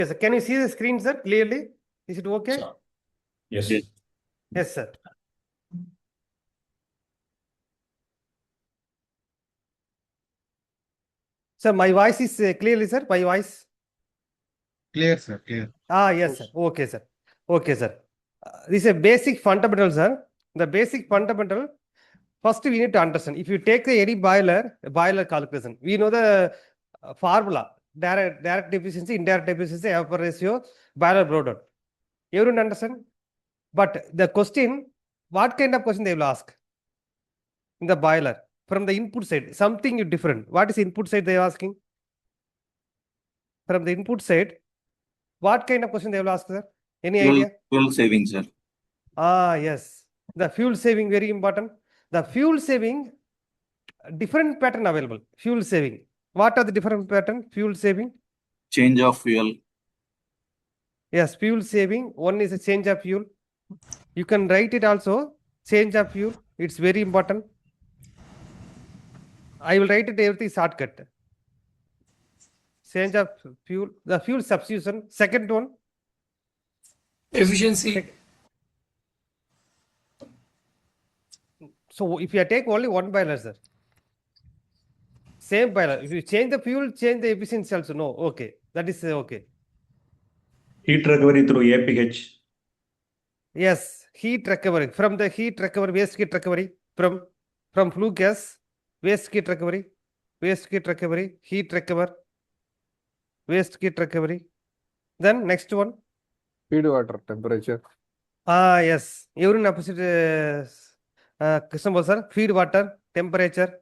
Yes, sir. Can you see the screen, sir, clearly? Is it okay? Sir. Yes. Yes, sir. Sir, my voice is clearly, sir. My voice. Clear, sir. Clear. Yes, sir. Okay, sir. Okay, sir. This is a basic fundamental, sir. The basic fundamental. First, we need to understand. If you take any boiler calculation, we know the formula: direct efficiency, indirect efficiency, vapor ratio, boiler blowdown. Everyone understand? But the question, what kind of question they will ask in the boiler from the input side? Something different. What is input side they are asking? From the input side, what kind of question they will ask, sir? Any idea? Fuel saving, sir. Yes. The fuel saving, very important. The fuel saving, different pattern available. Fuel saving. What are the different pattern? Fuel saving. Change of fuel. Yes, fuel saving. One is a change of fuel. You can write it also. Change of fuel. It's very important. I will write it everything shortcut. Change of fuel. The fuel substitution. Second one. Efficiency. So if you take only one boiler, sir, same boiler. If you change the fuel, change the efficiency also. No, okay. That is okay. Heat recovery through APH. Yes, heat recovery. From the heat recovery, waste heat recovery. From flue gas, waste heat recovery, heat recover, waste heat recovery. Then next one. Feed water temperature. Yes. Urine opposite, sir. Feed water temperature.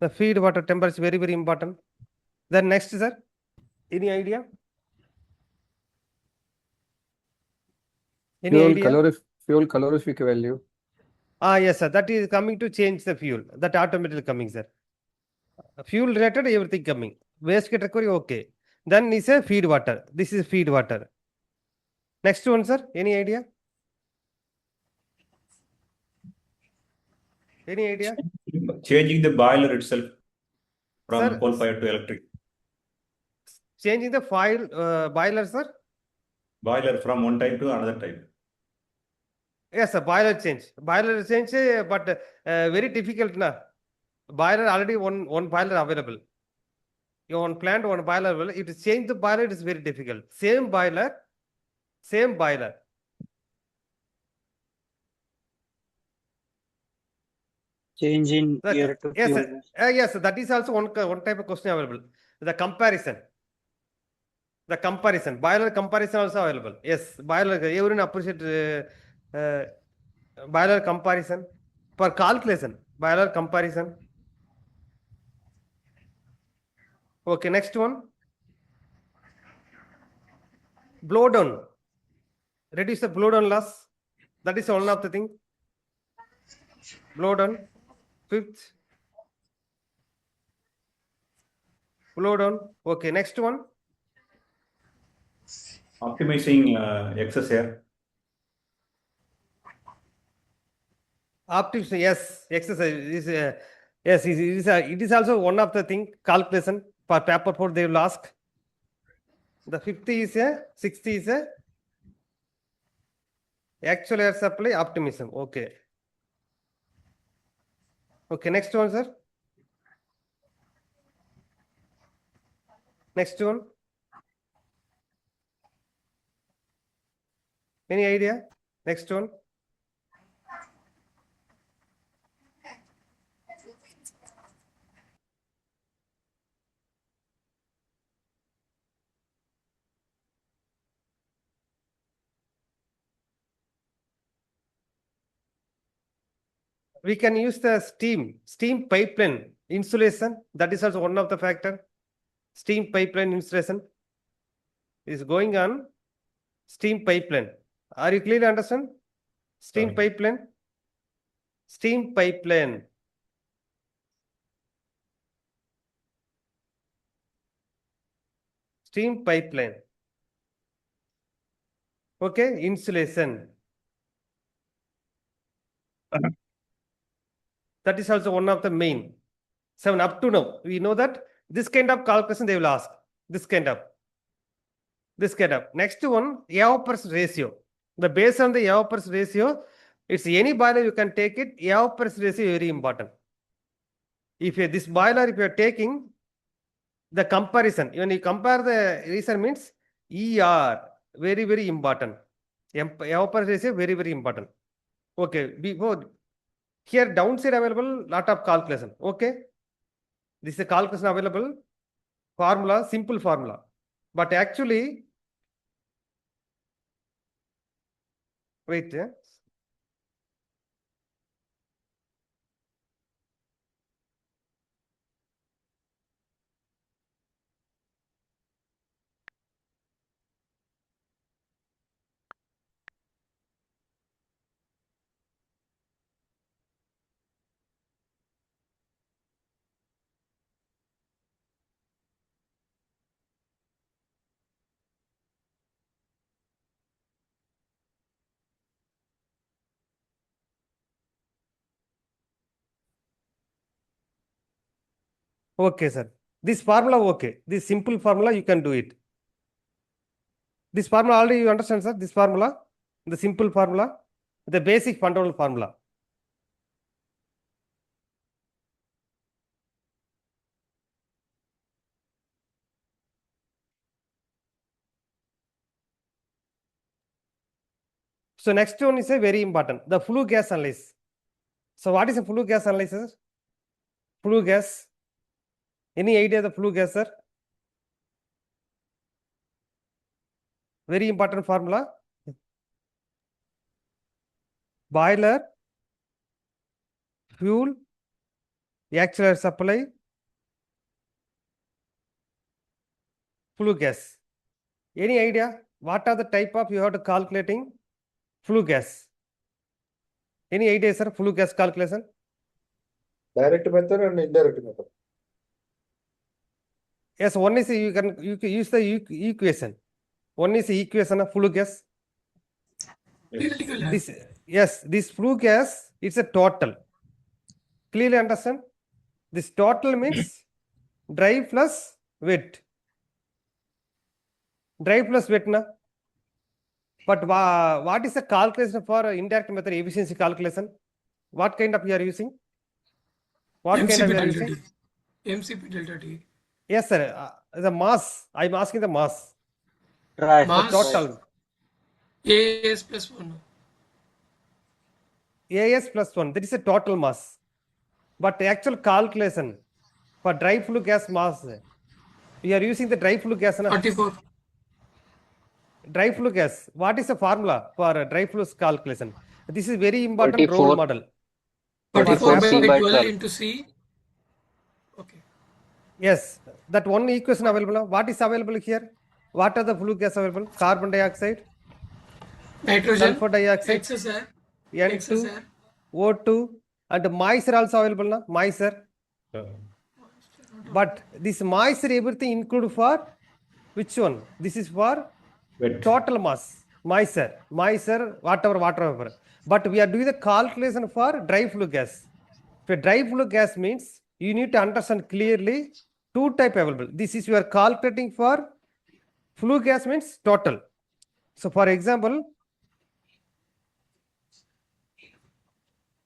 The feed water temperature is very, very important. Then next, sir. Any idea? Any idea? Fuel calorific value. Yes, sir. That is coming to change the fuel. That automatically coming, sir. Fuel related, everything coming. Waste heat recovery, okay. Then is a feed water. This is feed water. Next one, sir. Any idea? Any idea? Changing the boiler itself from Sir, coal-fired to electric. Changing the boiler, sir? Boiler from one type to another type. Yes, sir. Boiler change. Boiler change, but very difficult na. Boiler already one boiler available. You one plant, one boiler available. If you change the boiler, it is very difficult. Same boiler. Change in air to Yes, fuel. sir. Yes, that is also one type of question available. The comparison. Boiler comparison also available. Yes, boiler. Everyone appreciate boiler comparison for calculation. Boiler comparison. Okay, next one. Blowdown. Reduce the blowdown loss. That is one of the thing. Blowdown. Fifth. Blowdown. Okay, next one. Optimizing excess air. Optimization. Yes, exercise is yes. It is also one of the thing. Calculation for Paper-4 they will ask. The fifth is sixth is actual air supply optimism. Okay. Okay, next one, sir. Next one. Any idea? Next one. We can use the steam pipeline insulation. That is also one of the factor. Steam pipeline insulation is going on. Steam pipeline. Are you clearly understand? Steam Sorry. pipeline. Steam pipeline. Steam pipeline. Okay, insulation. That is also one of the main. 7 up to now. We know that this kind of calculation they will ask. This kind of This kind of. Next one, 𝐬 ratio. The based on the 𝐬 ratio, it's any boiler you can take it. 𝐬 ratio very important. If this boiler, if you are taking the comparison, when you compare the reason means ER, very, very important. 𝐬 ratio very, very important. Okay, before here downside available, lot of calculation. Okay, this is a calculation available, formula, simple formula. But actually, wait. Okay, sir. This formula, okay. This simple formula, you can do it. This formula already you understand, sir? This formula, the simple formula, the basic fundamental formula. So next one is a very important, the flue gas analysis. So what is a flue gas analysis? Flue gas. Any idea the flue gas, sir? Very important formula. Boiler, fuel, actual supply, flue gas. Any idea? What are the type of you have to calculating flue gas? Any idea, sir? Flue gas calculation? Direct method and indirect method. Yes, one is you can use the equation. One is the equation of flue gas. This flue gas, it's a total. Clearly understand? This total means dry plus wet. Dry plus wet, na? But what is the calculation for indirect method efficiency calculation? What kind of you are using? What kind of you are using? MCP delta T. Yes, sir. The mass. I'm asking the mass. Right. The total. AS plus 1. AS plus 1. That is a total mass. But the actual calculation for dry flue gas mass, we are using the dry flue gas. 44. Dry flue gas. What is the formula for dry flue calculation? This is very important 44. role model. 44 by C by 12 12. into C. Okay. Yes, that one equation available now. What is available here? What are the flue gas available? Carbon dioxide, Nitrogen. sulfur dioxide, XSR. N2, XSR. O2, and moisture also available now. Moisture. But this moisture everything include for which one? This is for Wet. total mass. Moisture, whatever, whatever. But we are doing the calculation for dry flue gas. For dry flue gas means you need to understand clearly two type available. This is you are calculating for flue gas means total. So for example,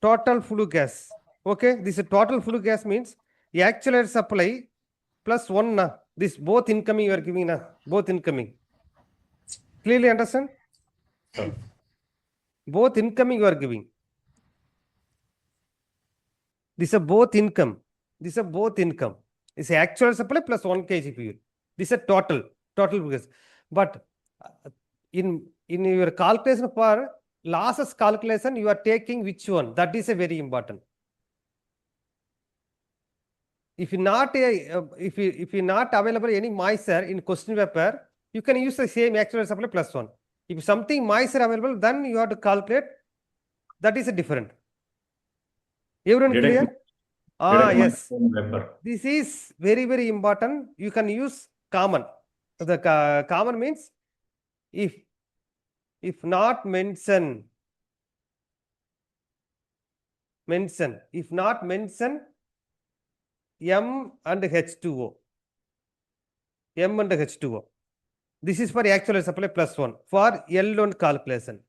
total flue gas. Okay, this is total flue gas means the actual supply plus 1 na. This both incoming you are giving na, both incoming. Clearly understand? Both incoming you are giving. This is both income. This is both income. It's actual supply plus 1 kg fuel. This is total flue gas. But in your calculation for losses calculation, you are taking which one? That is a very important. If you not if you not available any moisture in question paper, you can use the same actual supply plus 1. If something moisture available, then you have to calculate. That is a different. Everyone clear? Yes. This is very, very important. You can use common. The common means if not mention, if not mention M and H2O. M and H2O. This is for actual supply +1 for L loan calculation.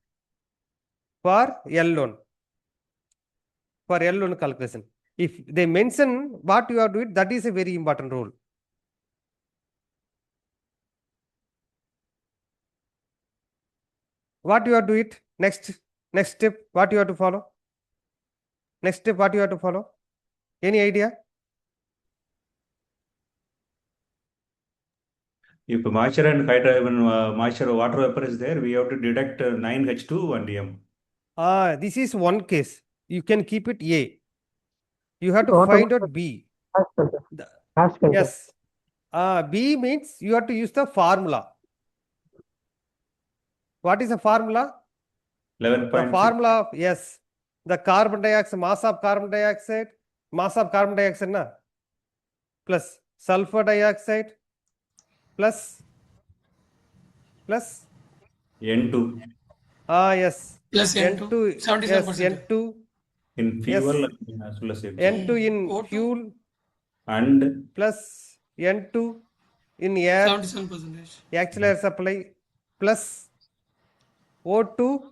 For L loan. For L loan calculation. If they mention what you are doing, that is a very important rule. What you are to it? Next step, what you have to follow? Next step, what you have to follow? Any idea? If moisture and moisture water vapor is there, we have to deduct 9H2 and M. This is one case. You can keep it A. You have to What find about out B. The- 𝐴𝐵? yes. B means you have to use the formula. What is the formula? The 11.6. formula of, yes, the carbon dioxide, mass of carbon dioxide na, plus sulfur dioxide plus N2 yes, Plus N2, yes, 77%. N2, in fuel Yes. as well as N2. N2 in O2. fuel And plus N2 in air, 77%. actual air supply plus O2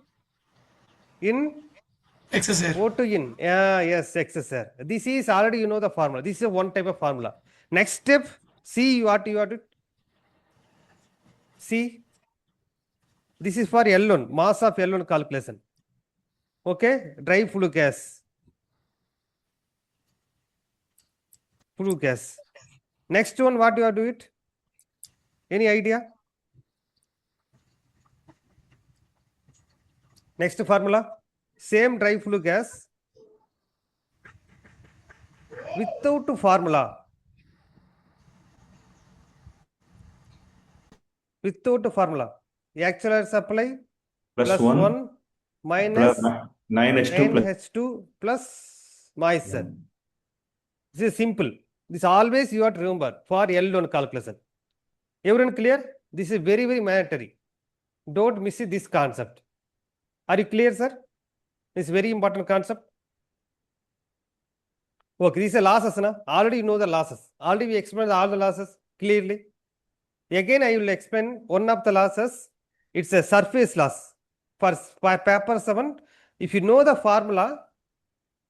in Excess air. O2 in, yes, excess air. This is already you know the formula. This is one type of formula. Next step, see what you have to see. This is for L1, mass of L1 calculation. Okay, dry flue gas. Flue gas. Next one, what you have to do it? Any idea? Next formula, same dry flue gas without formula. Without formula. Actual air supply plus 1 plus minus 9H2 plus 9H2 plus moisture. This is simple. This always you have to remember for L1 calculation. Everyone clear? This is very, very mandatory. Don't miss this concept. Are you clear, sir? It's very important concept. Okay, these are losses. Na? Already you know the losses. Already we explained all the losses clearly. Again, I will explain one of the losses. It's a surface loss. For paper 7, if you know the formula,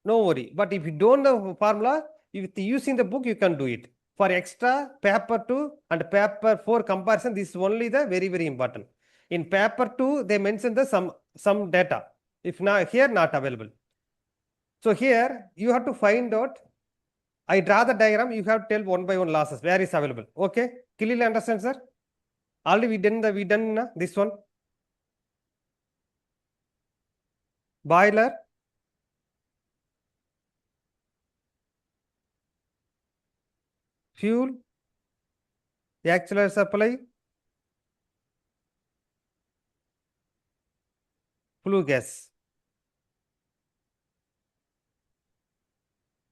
no worry. But if you don't know the formula, if using the book, you can do it. For extra, paper 2 and paper 4 comparison, this is only the very, very important. In paper 2, they mention the some data. If not here, not available. So here, you have to find out. I draw the diagram, you have to tell one by one losses, where is available. Okay, clearly understand, sir? Already we done this one. Boiler. Fuel. Actual air supply. Flue gas.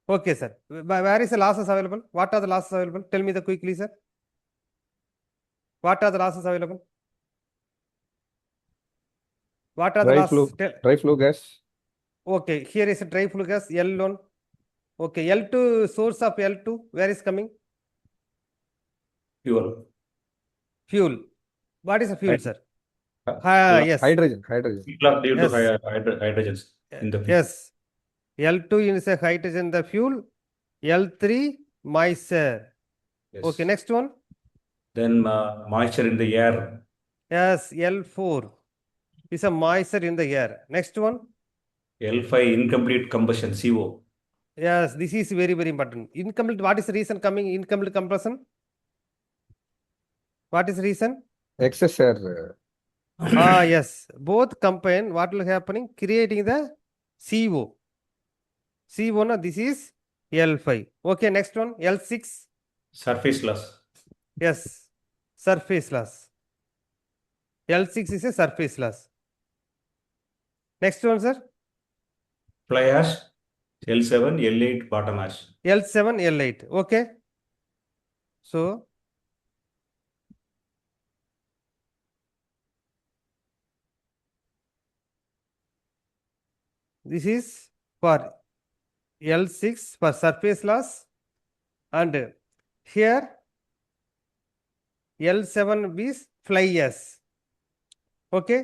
Okay, sir. Where is the losses available? What are the losses available? Tell me the quickly, sir. What are the losses available? What are the losses? Dry flue gas. Okay, here is a dry flue gas, L1. Okay, L2, source of L2, where is coming? fuel. Fuel. What is a fuel, Right. sir? Yeah. Yes. Hydrogen. Heat loss due to Yes. hydrogens in the fuel. Yes. L2 is a hydrogen, the fuel. L3, moisture. Yes. Okay, next one. Then moisture in the air. Yes, L4 is a moisture in the air. Next one. L5 incomplete combustion, CO. Yes, this is very, very important. Incomplete, what is the reason coming incomplete compression? What is the reason? Excess air. Yes. Both combine, what will happening? Creating the CO. CO, no, this is L5. Okay, next one. L6. Surface loss. Yes. Surface loss. L6 is a surface loss. Next one, sir. Fly ash. L7, L8 bottom ash. L7, L8. Okay. So, this is for L6 for surface loss, and here L7 is fly-S. Okay.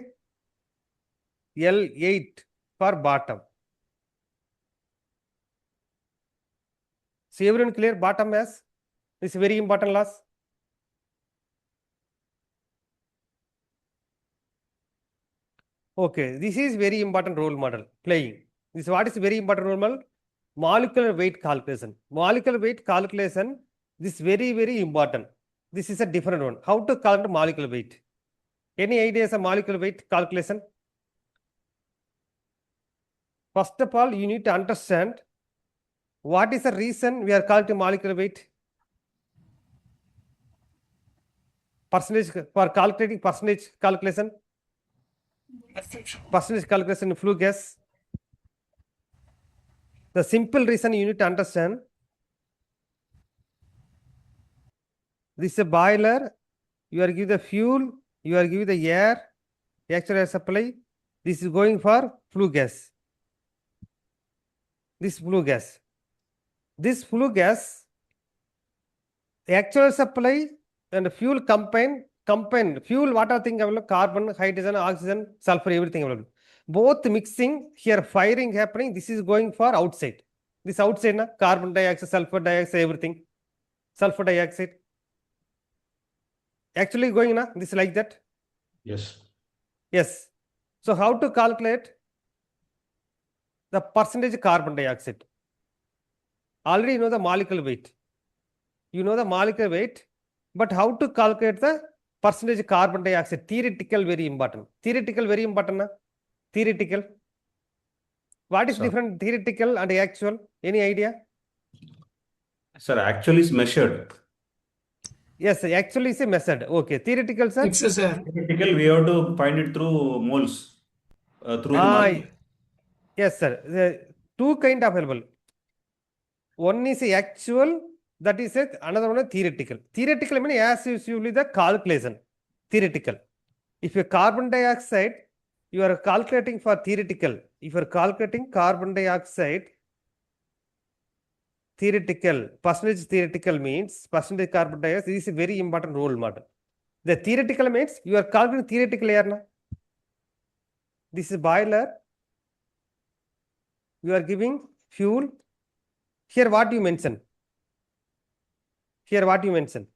L8 for bottom. So everyone clear? Bottom S is very important loss. Okay, this is very important role model playing. This what is very important role model? Molecular weight calculation. Molecular weight calculation, this very important. This is a different one. How to calculate molecular weight? Any ideas of molecular weight calculation? First of all, you need to understand what is the reason we are calculating molecular weight? Percentage for calculating percentage calculation. Percentage calculation in flue gas. The simple reason you need to understand. This is a boiler. You are giving the fuel. You are giving the air. Actual air supply. This is going for flue gas. This flue gas. This flue gas, the actual supply and fuel combined, fuel, what are things available? Carbon, hydrogen, oxygen, sulfur, everything available. Both mixing, here firing happening, this is going for outside. This outside, na? Carbon dioxide, sulfur dioxide, everything. Sulfur dioxide. Actually going, na? This is like that? Yes. Yes. So how to calculate the percentage carbon dioxide? Already you know the molecular weight. You know the molecular weight, but how to calculate the percentage carbon dioxide? Theoretical very important. Theoretical very important. Na? Theoretical. What is Sir. different theoretical and actual? Any idea? Sir, actually is measured. Yes, actually is a method. Okay. Theoretical, sir? XSR. Theoretical, we have to find it through moles. Through the molecule. Yes, sir. The two kind of available. One is actual, that is it. Another one is theoretical. Theoretical means as usually the calculation. Theoretical. If a carbon dioxide, you are calculating for theoretical. If you are calculating carbon dioxide, theoretical, percentage theoretical means percentage carbon dioxide. This is a very important role model. The theoretical means you are calculating theoretical air. Na? This is boiler. You are giving fuel. Here what you mention? Here what you mention?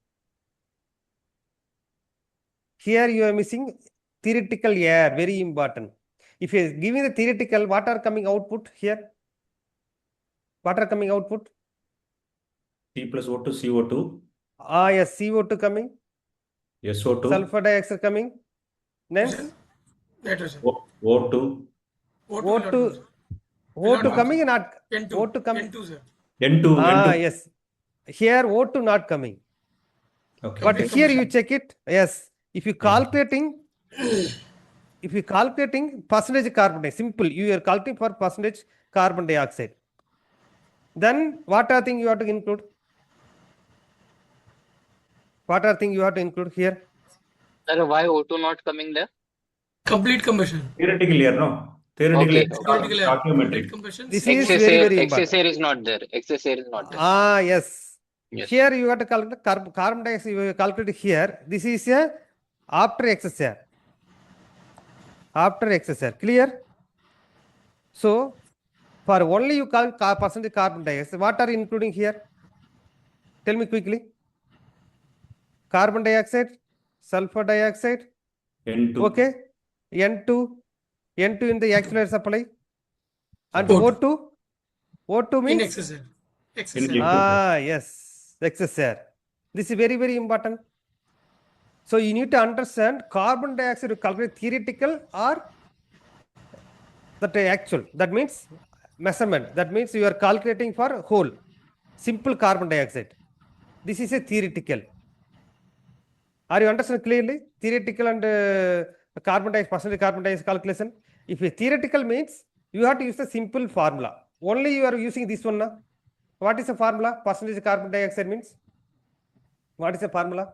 Here you are missing theoretical air, very important. If you are giving the theoretical, what are coming output here? What are coming output? T plus O2, CO2. Yes, CO2 coming. SO2. Sulfur dioxide coming. Next, Later, sir. O2. O2 coming and not N2. O2 coming. N2, sir. N2. Yes. Here O2 not coming. Okay. But Okay. here you check it. Yes. If you calculating percentage carbon dioxide, simple, you are calculating for percentage carbon dioxide. Then what are things you have to include? What are things you have to include here? Sir, why O2 not coming there? Complete combustion. Theoretical air, no? Theoretical Okay. Theoretical air. Complete documentary. combustion. This CO2. is very important. XSR is not there. XSR is not there. Yes. Yes. Here you have to calculate carbon dioxide, you calculate here. This is a after XSR. After XSR. Clear? So, for only you calculate percentage carbon dioxide, what are you including here? Tell me quickly. Carbon dioxide, sulfur dioxide, N2. okay, N2 in the actual air supply, and O2. O2 In means XSR. In XSR. yes, XSR. This is very important. So you need to understand carbon dioxide to calculate theoretical or that actual. That means measurement. That means you are calculating for whole simple carbon dioxide. This is a theoretical. Are you understand clearly? Theoretical and carbon dioxide, percentage carbon dioxide calculation. If a theoretical means you have to use the simple formula. Only you are using this one now. What is the formula? Percentage carbon dioxide means? What is the formula?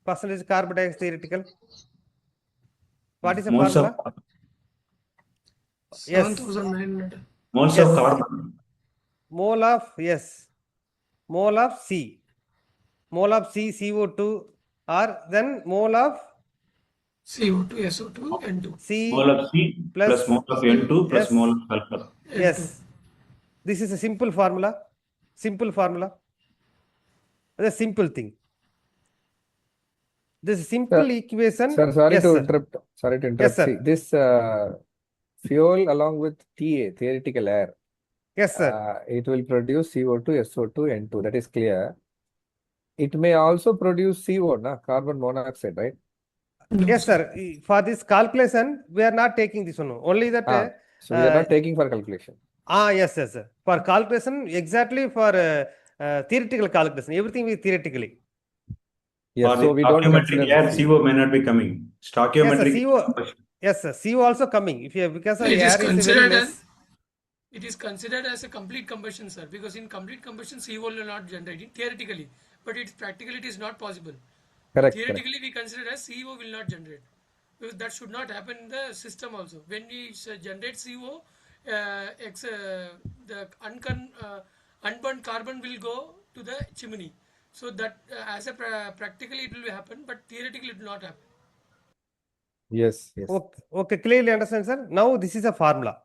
Percentage carbon dioxide theoretical. What is the Moles formula? of, Yes. 7,900. moles Yes. of carbon. Mole of, yes. Mole of C. Mole of C, CO2, or then mole of CO2, SO2, N2. C Mole of C plus mole of N2 plus yes, mole of sulfur. yes. This is a simple formula. Simple formula. The simple thing. This simple equation. Sir, sorry yes, to sir. interrupt. Sorry to Yes, interrupt. sir. See, this fuel along with TA, theoretical air, Yes, sir. it will produce CO2, SO2, N2. That is clear. It may also produce CO, na, carbon monoxide, right? No, Yes, sir. For this calculation, we are not taking this one. Only that. So we are not taking for calculation. Yes, yes, sir. For calculation, exactly for theoretical calculation, everything is theoretically. Yes, For so the we don't stoichiometric consider air, this. CO may not be coming. Stoichiometric. Yes, sir. CO also coming. If you because it air is is very considered less. as it is considered as a complete combustion, sir, because in complete combustion CO will not generate theoretically, but it's practically it is not possible. Correct. Theoretically, we consider as CO will not generate, because that should not happen in the system also. When we generate CO, the unburned carbon will go to the chimney. So that as a practically it will happen, but theoretically it will not happen. Yes, yes. Okay, clearly understand, sir. Now this is a formula.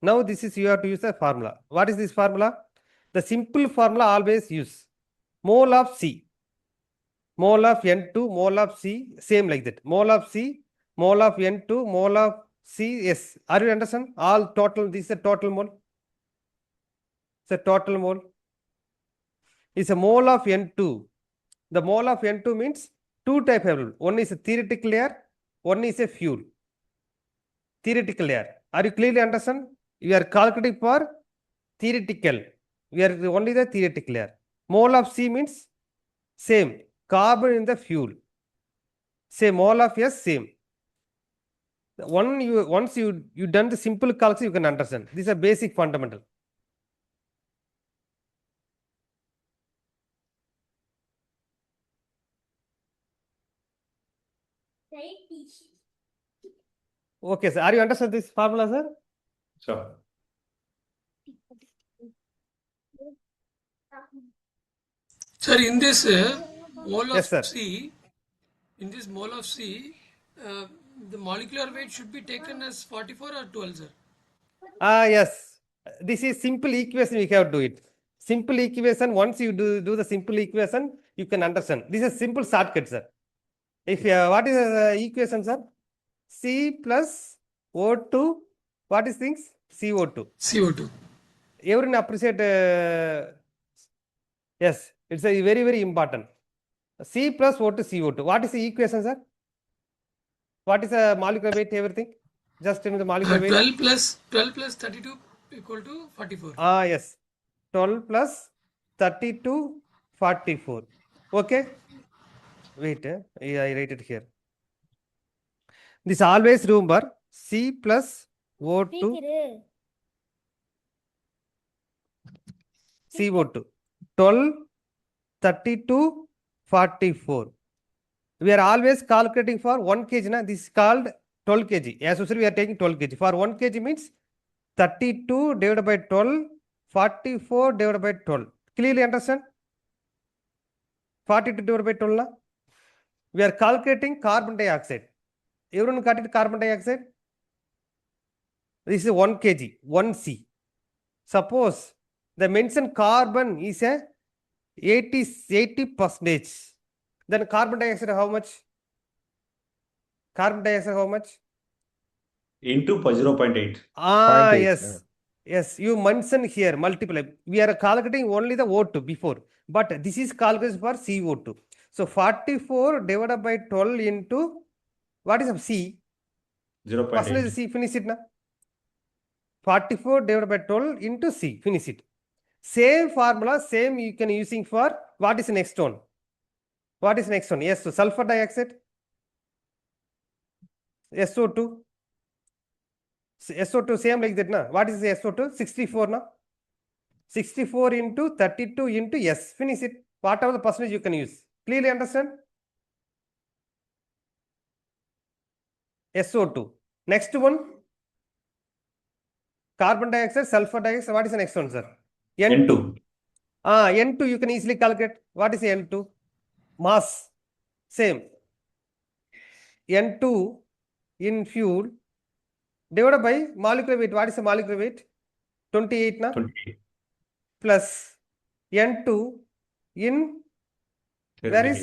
Now this is you have to use the formula. What is this formula? The simple formula always use mole of C, mole of N2, mole of C, same like that. Mole of C, mole of N2, mole of C. Yes, are you understand? All total. This is a total mole. It's a total mole. It's a mole of N2. The mole of N2 means two type of. One is a theoretical air, one is a fuel. Theoretical air. Are you clearly understand? You are calculating for theoretical. We are only the theoretical air. Mole of C means same. Carbon in the fuel. Say mole of S same. Once you done the simple calculation, you can understand. This is a basic fundamental. Okay, sir. Are you understand this formula, sir? So, Sir, in this mole Yes, sir. of C, the molecular weight should be taken as 44 or 12, sir. Yes. This is simple equation. We have to do it. Simple equation. Once you do the simple equation, you can understand. This is simple shortcut, sir. If what is the equation, sir? C plus O2. What is things? CO2. CO2. Everyone appreciate. Yes, it's a very, very important. C plus O2 CO2. What is the equation, sir? What is the molecular weight? Everything. Just tell me the molecular weight. 12 plus 32 equal to 44. Yes. 12 plus 32, 44. Okay. Wait. I write it here. This always remember C plus O2 CO2. 12, 32, 44. We are always calculating for 1 kg. Na? This is called 12 kg. As usual, we are taking 12 kg. For 1 kg means 32 divided by 12, 44 divided by 12. Clearly understand? 42 divided by 12. Na? We are calculating carbon dioxide. Everyone calculate carbon dioxide? This is 1 kg, 1 C. Suppose the mentioned carbon is a 80%. Then carbon dioxide how much? Carbon dioxide how much? into 0.8. 0.8, Yes. Yes, you mentioned here multiply. We are calculating only the O2 before, but this is calculated for CO2. So 44 divided by 12 into what is C? 0.8. Percentage C, finish it now. 44 divided by 12 into C, finish it. Same formula, same you can using for what is the next one? What is next one? Yes, so sulfur dioxide. SO2. SO2 same like that, na? What is the SO2? 64, na? 64 into 32 into S. Finish it. Whatever the percentage you can use. Clearly understand? SO2. Next one. Carbon dioxide, sulfur dioxide. What is the next one, sir? N2. N2 you can easily calculate. What is N2? Mass. Same. N2 in fuel divided by molecular weight. What is the molecular weight? 28 na? 28. Plus N2 in where is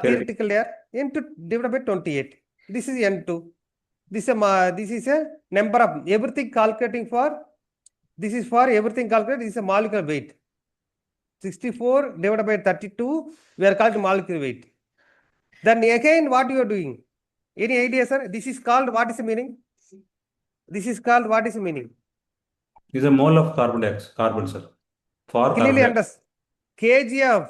theoretical air into divided by 28. This is N2. This is a number of everything calculating for. This is for everything calculated. This is a molecular weight. 64 divided by 32. We are calculating molecular weight. Then again, what you are doing? Any idea, sir? This is called what is the meaning? This is called what is the meaning? This is a mole of carbon, sir. For Clearly carbon understand. kg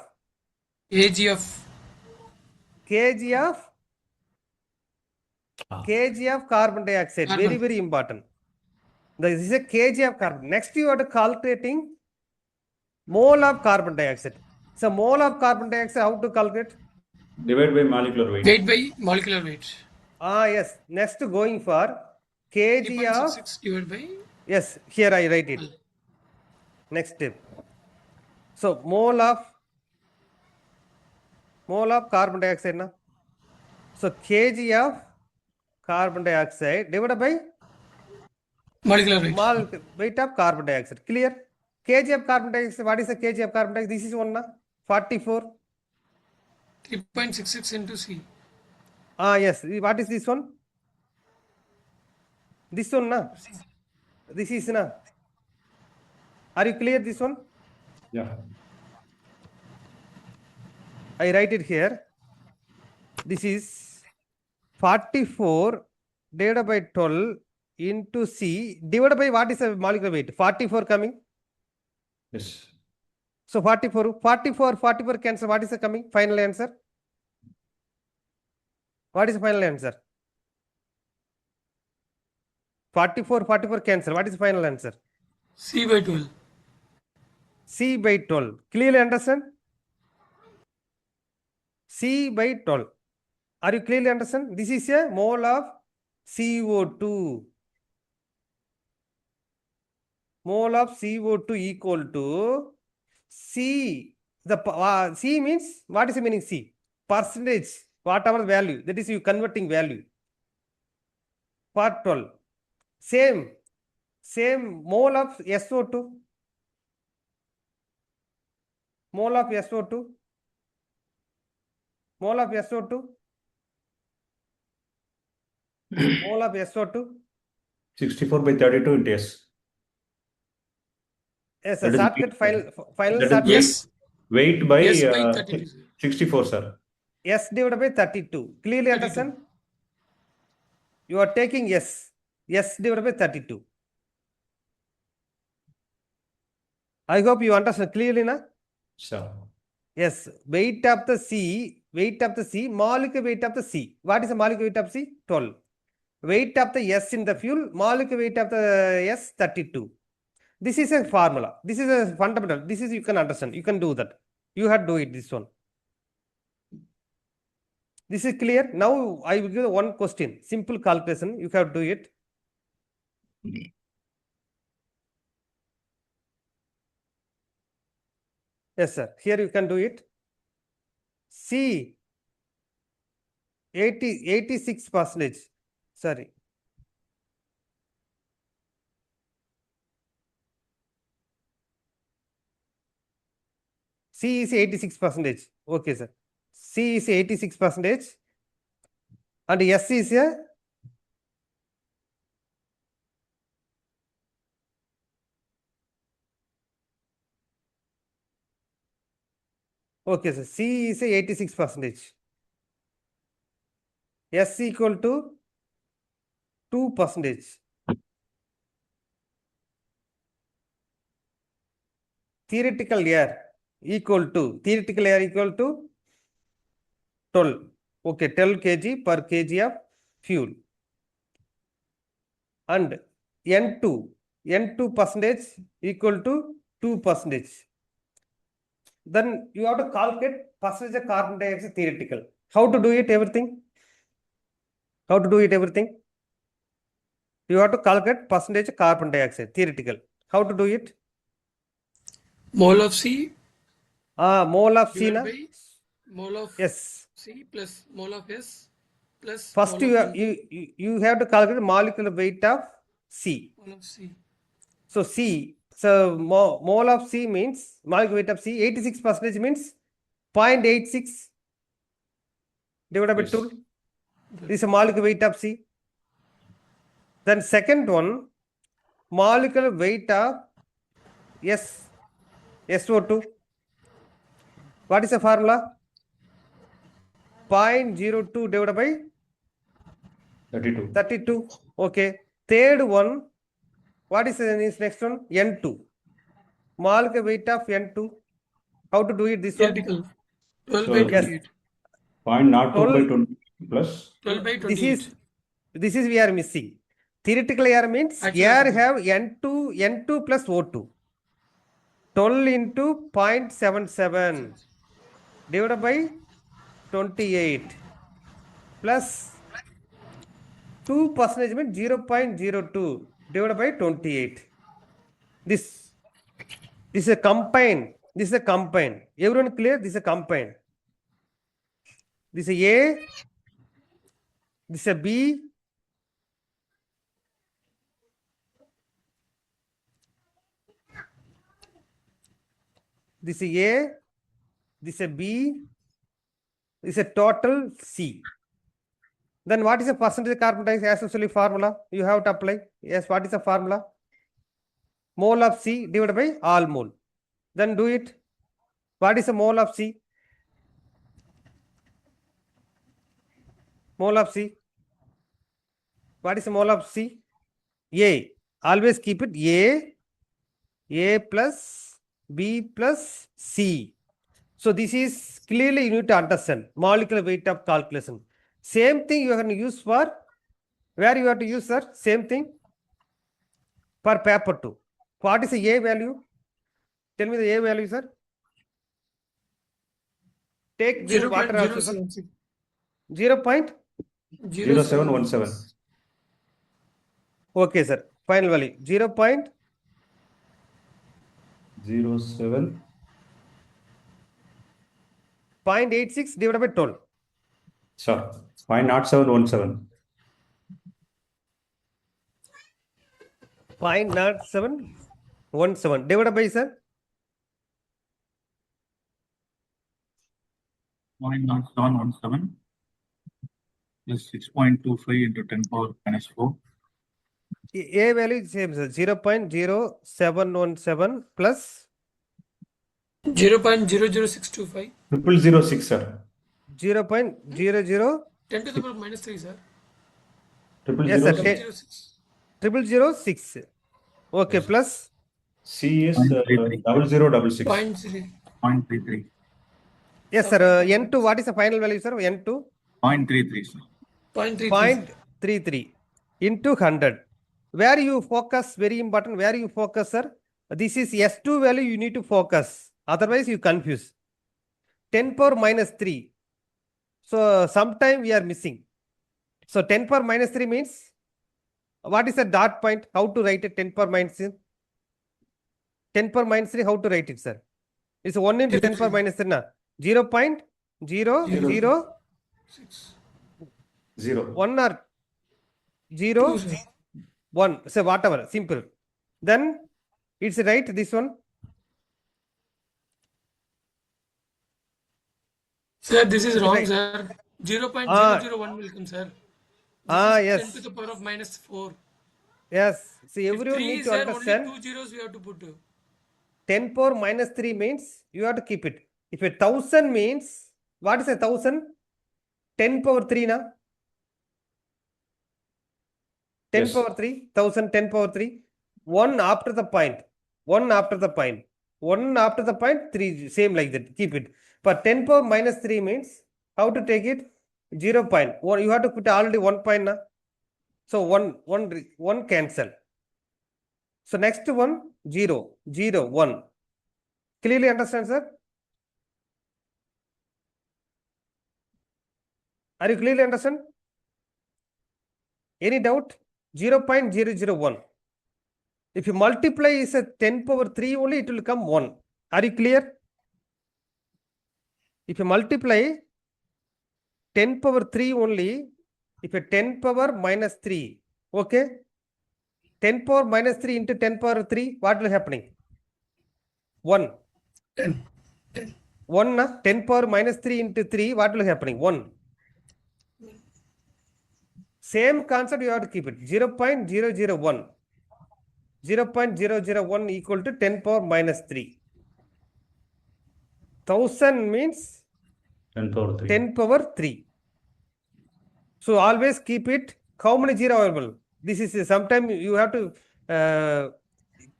of carbon dioxide. Carbon. Very, very important. This is a kg of carbon. Next, you are calculating mole of carbon dioxide. So, mole of carbon dioxide, how to calculate? divided by molecular weight. weight by molecular weight. Yes. Next, going for kg of. 3.66 divided by. Yes, here I write it. Next step. So, mole of carbon dioxide. Na? So, kg of carbon dioxide divided by Molecular weight. weight of carbon dioxide. Clear? Kg of carbon dioxide. What is the kg of carbon dioxide? This is one, na? 44. 3.66 into C. Yes. What is this one? This one, na? This is, na? Are you clear this one? Yeah. I write it here. This is 44 divided by 12 into C divided by what is the molecular weight? 44 coming. Yes. So 44 cancel. What is the coming? Final answer. What is the final answer? 44 cancel. What is the final answer? C by 12. C by 12. Clearly understand? C by 12. Are you clearly understand? This is a mole of CO2. Mole of CO2 equal to C. The C means, what is the meaning C? Percentage, whatever value. That is you converting value. Part 12. Same mole of SO2. Mole of SO2. Mole of SO2. Mole of SO2. 64 by 32 into S. Yes, That a is shortcut final that is shortcut. Yes. Weight by Yes by 32. 64, sir. S divided by 32. Clearly 32. understand? You are taking S divided by 32. I hope you understand clearly, na? Sir. Yes, weight of the C, molecular weight of the C. What is the molecular weight of C? 12. Weight of the S in the fuel, molecular weight of the S, 32. This is a formula. This is a fundamental. This is, you can understand. You can do that. You have to do it, this one. This is clear. Now, I will give one question. Simple calculation. You have to do it. Yes, sir. Here you can do it. C, 86%. Sorry. C is 86%. Okay, sir. C is 86%. And S is a okay, sir. C is a 86%. S equal to 2%. Theoretical air equal to 12. Okay, 12 kg per kg of fuel. And N2% equal to 2%. Then you have to calculate percentage of carbon dioxide theoretical. How to do it everything? You have to calculate percentage of carbon dioxide theoretical. How to do it? Mole of C. Mole of C, divided na? by mole of Yes. C plus mole of S plus First, mole you of have, you have to calculate molecular weight of C. mole of C. So C, so mole of C means molecular weight of C. 86% means 0.86 divided by Yes. 2. This is a molecular weight of C. Then second one, molecular weight of SO2. What is the formula? 0.02 divided by 32. 32. Okay. Third one, what is this next one? N2. Molecular weight of N2. How to do it? This one? Theoretical. 12 So, by yes. 28. 0.02 by 12. 20 plus 12 by This 28. is we are missing. Theoretical air means Actual air air. have N2 plus O2. 12 into 0.77 divided by 28 plus 2% means 0.02 divided by 28. This is a combine. This is a combine. Everyone clear? This is a combine. This is A. This is a B. This is A. This is a B. This is a total C. Then what is the percentage carbon dioxide as usually formula? You have to apply. Yes, what is the formula? Mole of C divided by all mole. Then do it. What is the mole of C? Mole of C. What is the mole of C? A. Always keep it A plus B plus C. So this is clearly you need to understand molecular weight of calculation. Same thing you are going to use for, where you have to use, sir? Same thing for paper 2. What is the A value? Tell me the A value, sir. Take this water also, sir. 0717. Okay, sir. Final value 0.07 0.86 divided by 12. Sir, 0.0717. 0.0717 divided by, sir. 0.0717 plus 6.25 into 10 power minus 4. A value is same, sir. 0.0717 plus 0.00625. 0006, sir. 0.00. 10 to the power minus 3, sir. Yes, sir. 0.06. 0006. Okay, Yes. plus C is 0.33. 0066. 0.33. yes, sir. N2, what is the final value, sir? N2 0.33, sir. 0.33 into 100. Where you focus, very important, where you focus, sir? This is S2 value you need to focus. Otherwise, you confuse. 10 power minus 3. So, sometime we are missing. So, 10 power minus 3 means, what is the dot point? How to write it? 10 power minus 3? 10 power minus 3, how to write it, sir? It's 1 into 10 power minus 3, na? 0.006. 0. 1 or 0, 1. So, whatever, simple. Then, it's right, this one. Sir, this is wrong, Right. sir. 0.001 will come, sir. This is Yes. 10 to the power of minus 4. Yes. See, If everyone 3 need is to there, understand. only 2 zeros we have to put. 10 power minus 3 means you have to keep it. If a 1000 means, what is a 1000? 10 power 3, na? 10 Yes. power 3, 1000, 10 power 3. 1 after the point. 1 after the point. 1 after the point, 3, same like that. Keep it. But 10 power minus 3 means, how to take it? 0 point. You have to put already 1 point, na? So, 1 cancel. So, next one, 0, 0, 1. Clearly understand, sir? Are you clearly understand? Any doubt? 0.001. If you multiply is a 10 power 3 only, it will come 1. Are you clear? If you multiply 10 power 3 only, if a 10 power minus 3, okay? 10 power minus 3 into 10 power 3, what will happening? 1. 1, 10 power minus 3 into 3, what will happening? 1. Same concept you have to keep it. 0.001. 0.001 equal to 10 power minus 3. 1000 means 10 power 3. 10 power 3. So always keep it. How many 0 available? This is sometimes you have to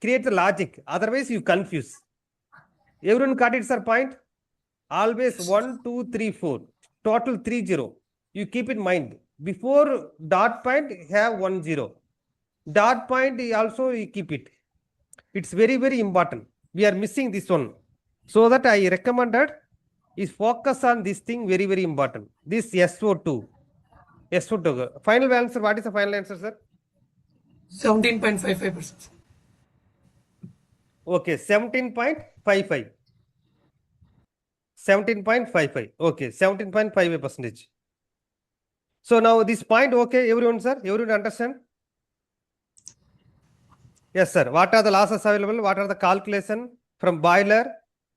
create the logic. Otherwise you confuse. Everyone got it, sir, point? Always 1, 2, 3, 4. Total 3 0. You keep in mind. Before dot point have 1 0. Dot point also you keep it. It's very, very important. We are missing this one. So that I recommended is focus on this thing, very, very important. This SO2. SO2. Final answer. What is the final answer, sir? 17.55%. Okay, 17.55. 17.55. Okay, 17.55%. So now this point, okay, everyone, sir? Everyone understand? Yes, sir. What are the losses available? What are the calculation from boiler?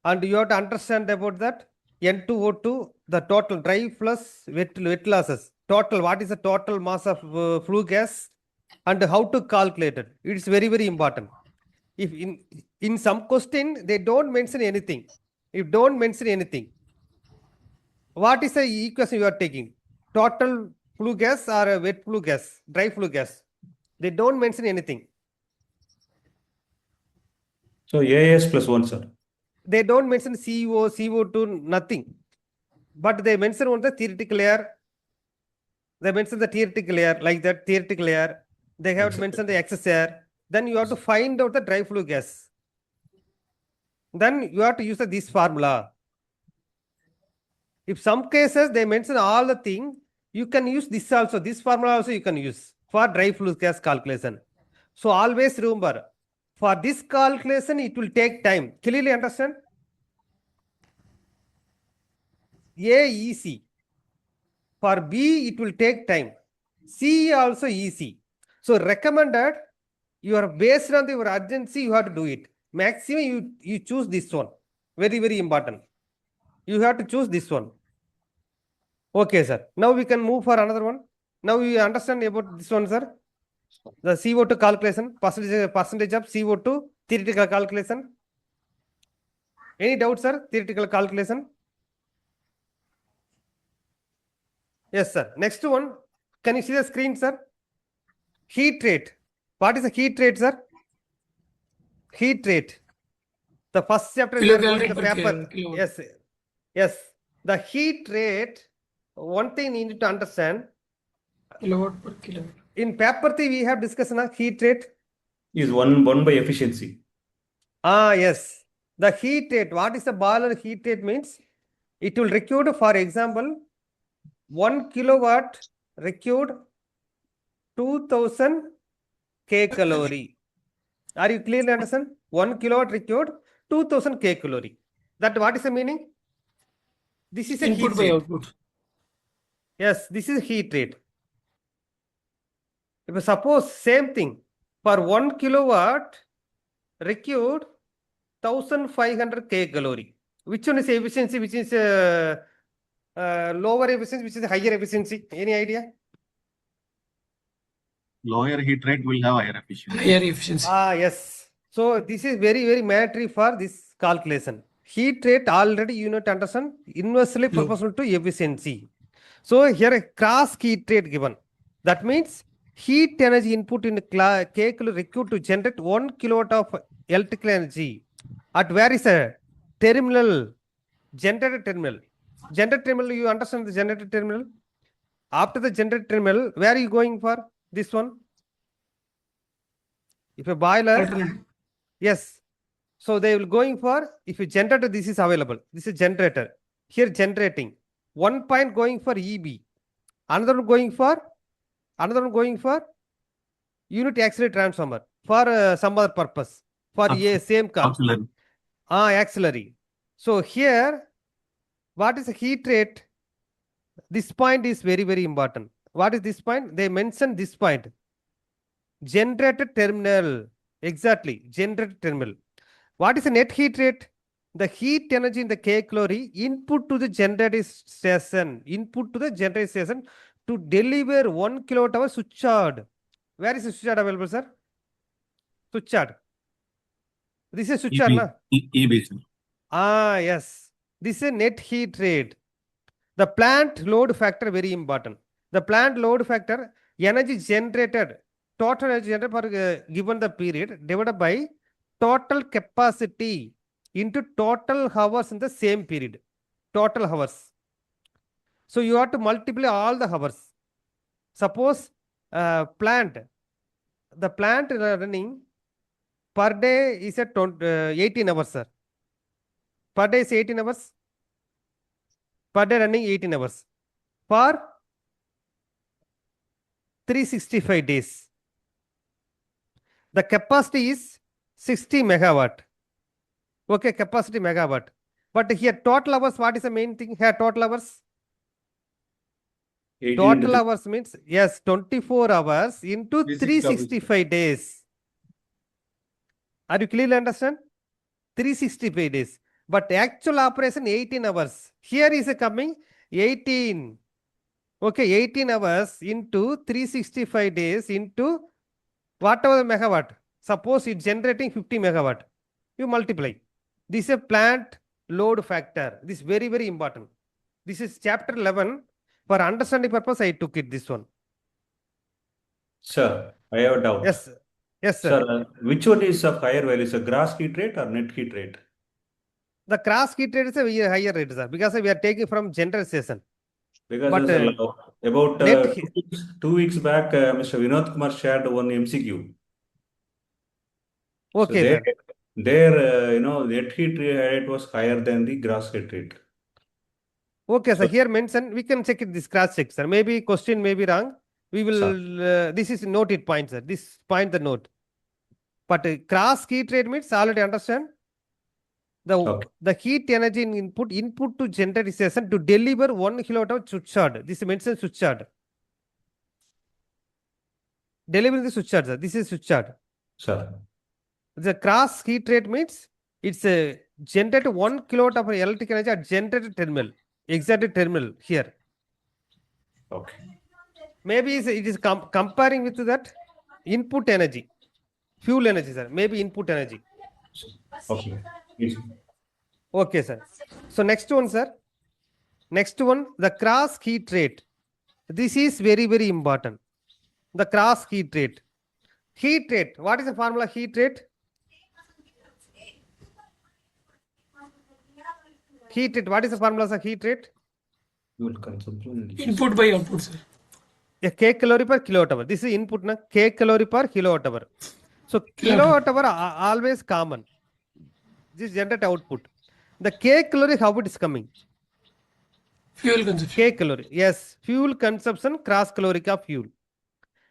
And you have to understand about that. N2O2, the total dry plus wet losses. Total, what is the total mass of flue gas and how to calculate it? It's very, very important. If in some question, they don't mention anything. If don't mention anything, what is the equation you are taking? Total flue gas or a wet flue gas, dry flue gas? They don't mention anything. So AS plus 1, sir. They don't mention CO, CO2, nothing. But they mention on the theoretical air. They mention the theoretical air, like that theoretical air. They have to mention the excess air. Then you have to find out the dry flue gas. Then you have to use this formula. If some cases they mention all the thing, you can use this also. This formula also you can use for dry flue gas calculation. So always remember, for this calculation, it will take time. Clearly understand? AEC. For B, it will take time. C also easy. So recommended, you are based on your urgency, you have to do it. Maximum, you choose this one. Very, very important. You have to choose this one. Okay, sir. Now we can move for another one. Now you understand about this one, sir. The CO2 calculation, percentage of CO2, theoretical calculation. Any doubt, sir? Theoretical calculation? Yes, sir. Next one. Can you see the screen, sir? Heat rate. What is the heat rate, sir? Heat rate. The first chapter you are going in the paper. Yes. Yes. The heat rate, one thing you need to understand. Kilowatt per kilowatt. In paper 3, we have discussed heat rate. Is 1 by efficiency. Ah, yes. The heat rate. What is the boiler heat rate means? It will record, for example, 1 kilowatt record 2000 kcal. Are you clearly understand? 1 kilowatt record 2000 kcal. That what is the meaning? This is a Input heat by rate. output. Yes, this is heat rate. If suppose same thing for 1 kilowatt record 1500 kcal. Which one is efficiency? Which is lower efficiency? Which is higher efficiency? Any idea? Lower heat rate will have higher efficiency. Higher efficiency. Ah, yes. So this is very, very mandatory for this calculation. Heat rate already you need to understand inversely proportional to efficiency. So here a cross heat rate given. That means heat energy input in kcal required to generate 1 kilowatt of electrical energy at where is a terminal, generator terminal. Generator terminal, you understand the generator terminal? After the generator terminal, where are you going for this one? If a boiler, yes. So they will going for, if a generator, this is available. This is generator. Here generating. One point going for EB. Another one going for unit auxiliary transformer for some other purpose. For a same car. Auxiliary. Auxiliary. So here, what is the heat rate? This point is very, very important. What is this point? They mentioned this point. Generated terminal. Exactly. Generated terminal. What is the net heat rate? The heat energy in the 𝐾𝐶 input to the generating station. Input to the generating station to deliver 1 kWh switch yard. Where is the switch yard available, sir? Switch yard. This is switch yard, na? 𝐸. Ah, yes. This is net heat rate. The plant load factor very important. The plant load factor, energy generated, total energy generated for given the period divided by total capacity into total hours in the same period. Total hours. So you have to multiply all the hours. Suppose the plant running per day is at 18 hours, sir. Per day is 18 hours. Per day running 18 hours. For 365 days. The capacity is 60 megawatt. Okay, capacity megawatt. But here total hours, what is the main thing here? Total hours? 18 Total into hours means, yes, 24 hours into 365 days. Are you clearly understand? 365 days. But actual operation 18 hours. Here is coming 18. Okay, 18 hours into 365 days into whatever the megawatt. Suppose it's generating 50 megawatt. You multiply. This is a plant load factor. This is very, very important. This is chapter 11. For understanding purpose, I took it this one. Sir, I have a doubt. Yes, yes, sir. Sir, which one is of higher value? Is a gross heat rate or net heat rate? The cross heat rate is a higher rate, sir, because we are taking from general station. Because But, about net 2 weeks back, Mr. Vinod Kumar shared one MCQ. Okay, so sir. there, net heat rate was higher than the gross heat rate. Okay, sir. So- Here mentioned, we can check it, this cross check, sir. Maybe question may be wrong. We will, this is noted point, sir. This point the note. But cross heat rate means already understand. Okay. The heat energy in input to generating station to deliver 1 kilowatt of switch yard. This is mentioned switch yard. Delivering the switch yard, sir. This is switch yard. Sir. The cross heat rate means it's a generated 1 kilowatt of electric energy at generated terminal. Exact terminal here. Okay. Maybe it is comparing with that input energy. Fuel energy, sir. Maybe input energy. Okay. Yes. Okay, sir. So next one, sir. Next one, the cross heat rate. This is very, very important. The cross heat rate. Heat rate. What is the formula heat rate? Heat rate. What is the formula of heat rate? Fuel consumption. Input by output, sir. A kcalorie per kilowatt hour. This is input, na? Kcalorie per kilowatt hour. So kilowatt hour always common. This generate output. The kcalorie, how it is coming? Fuel consumption. Kcalorie. Yes. Fuel consumption, cross caloric of fuel.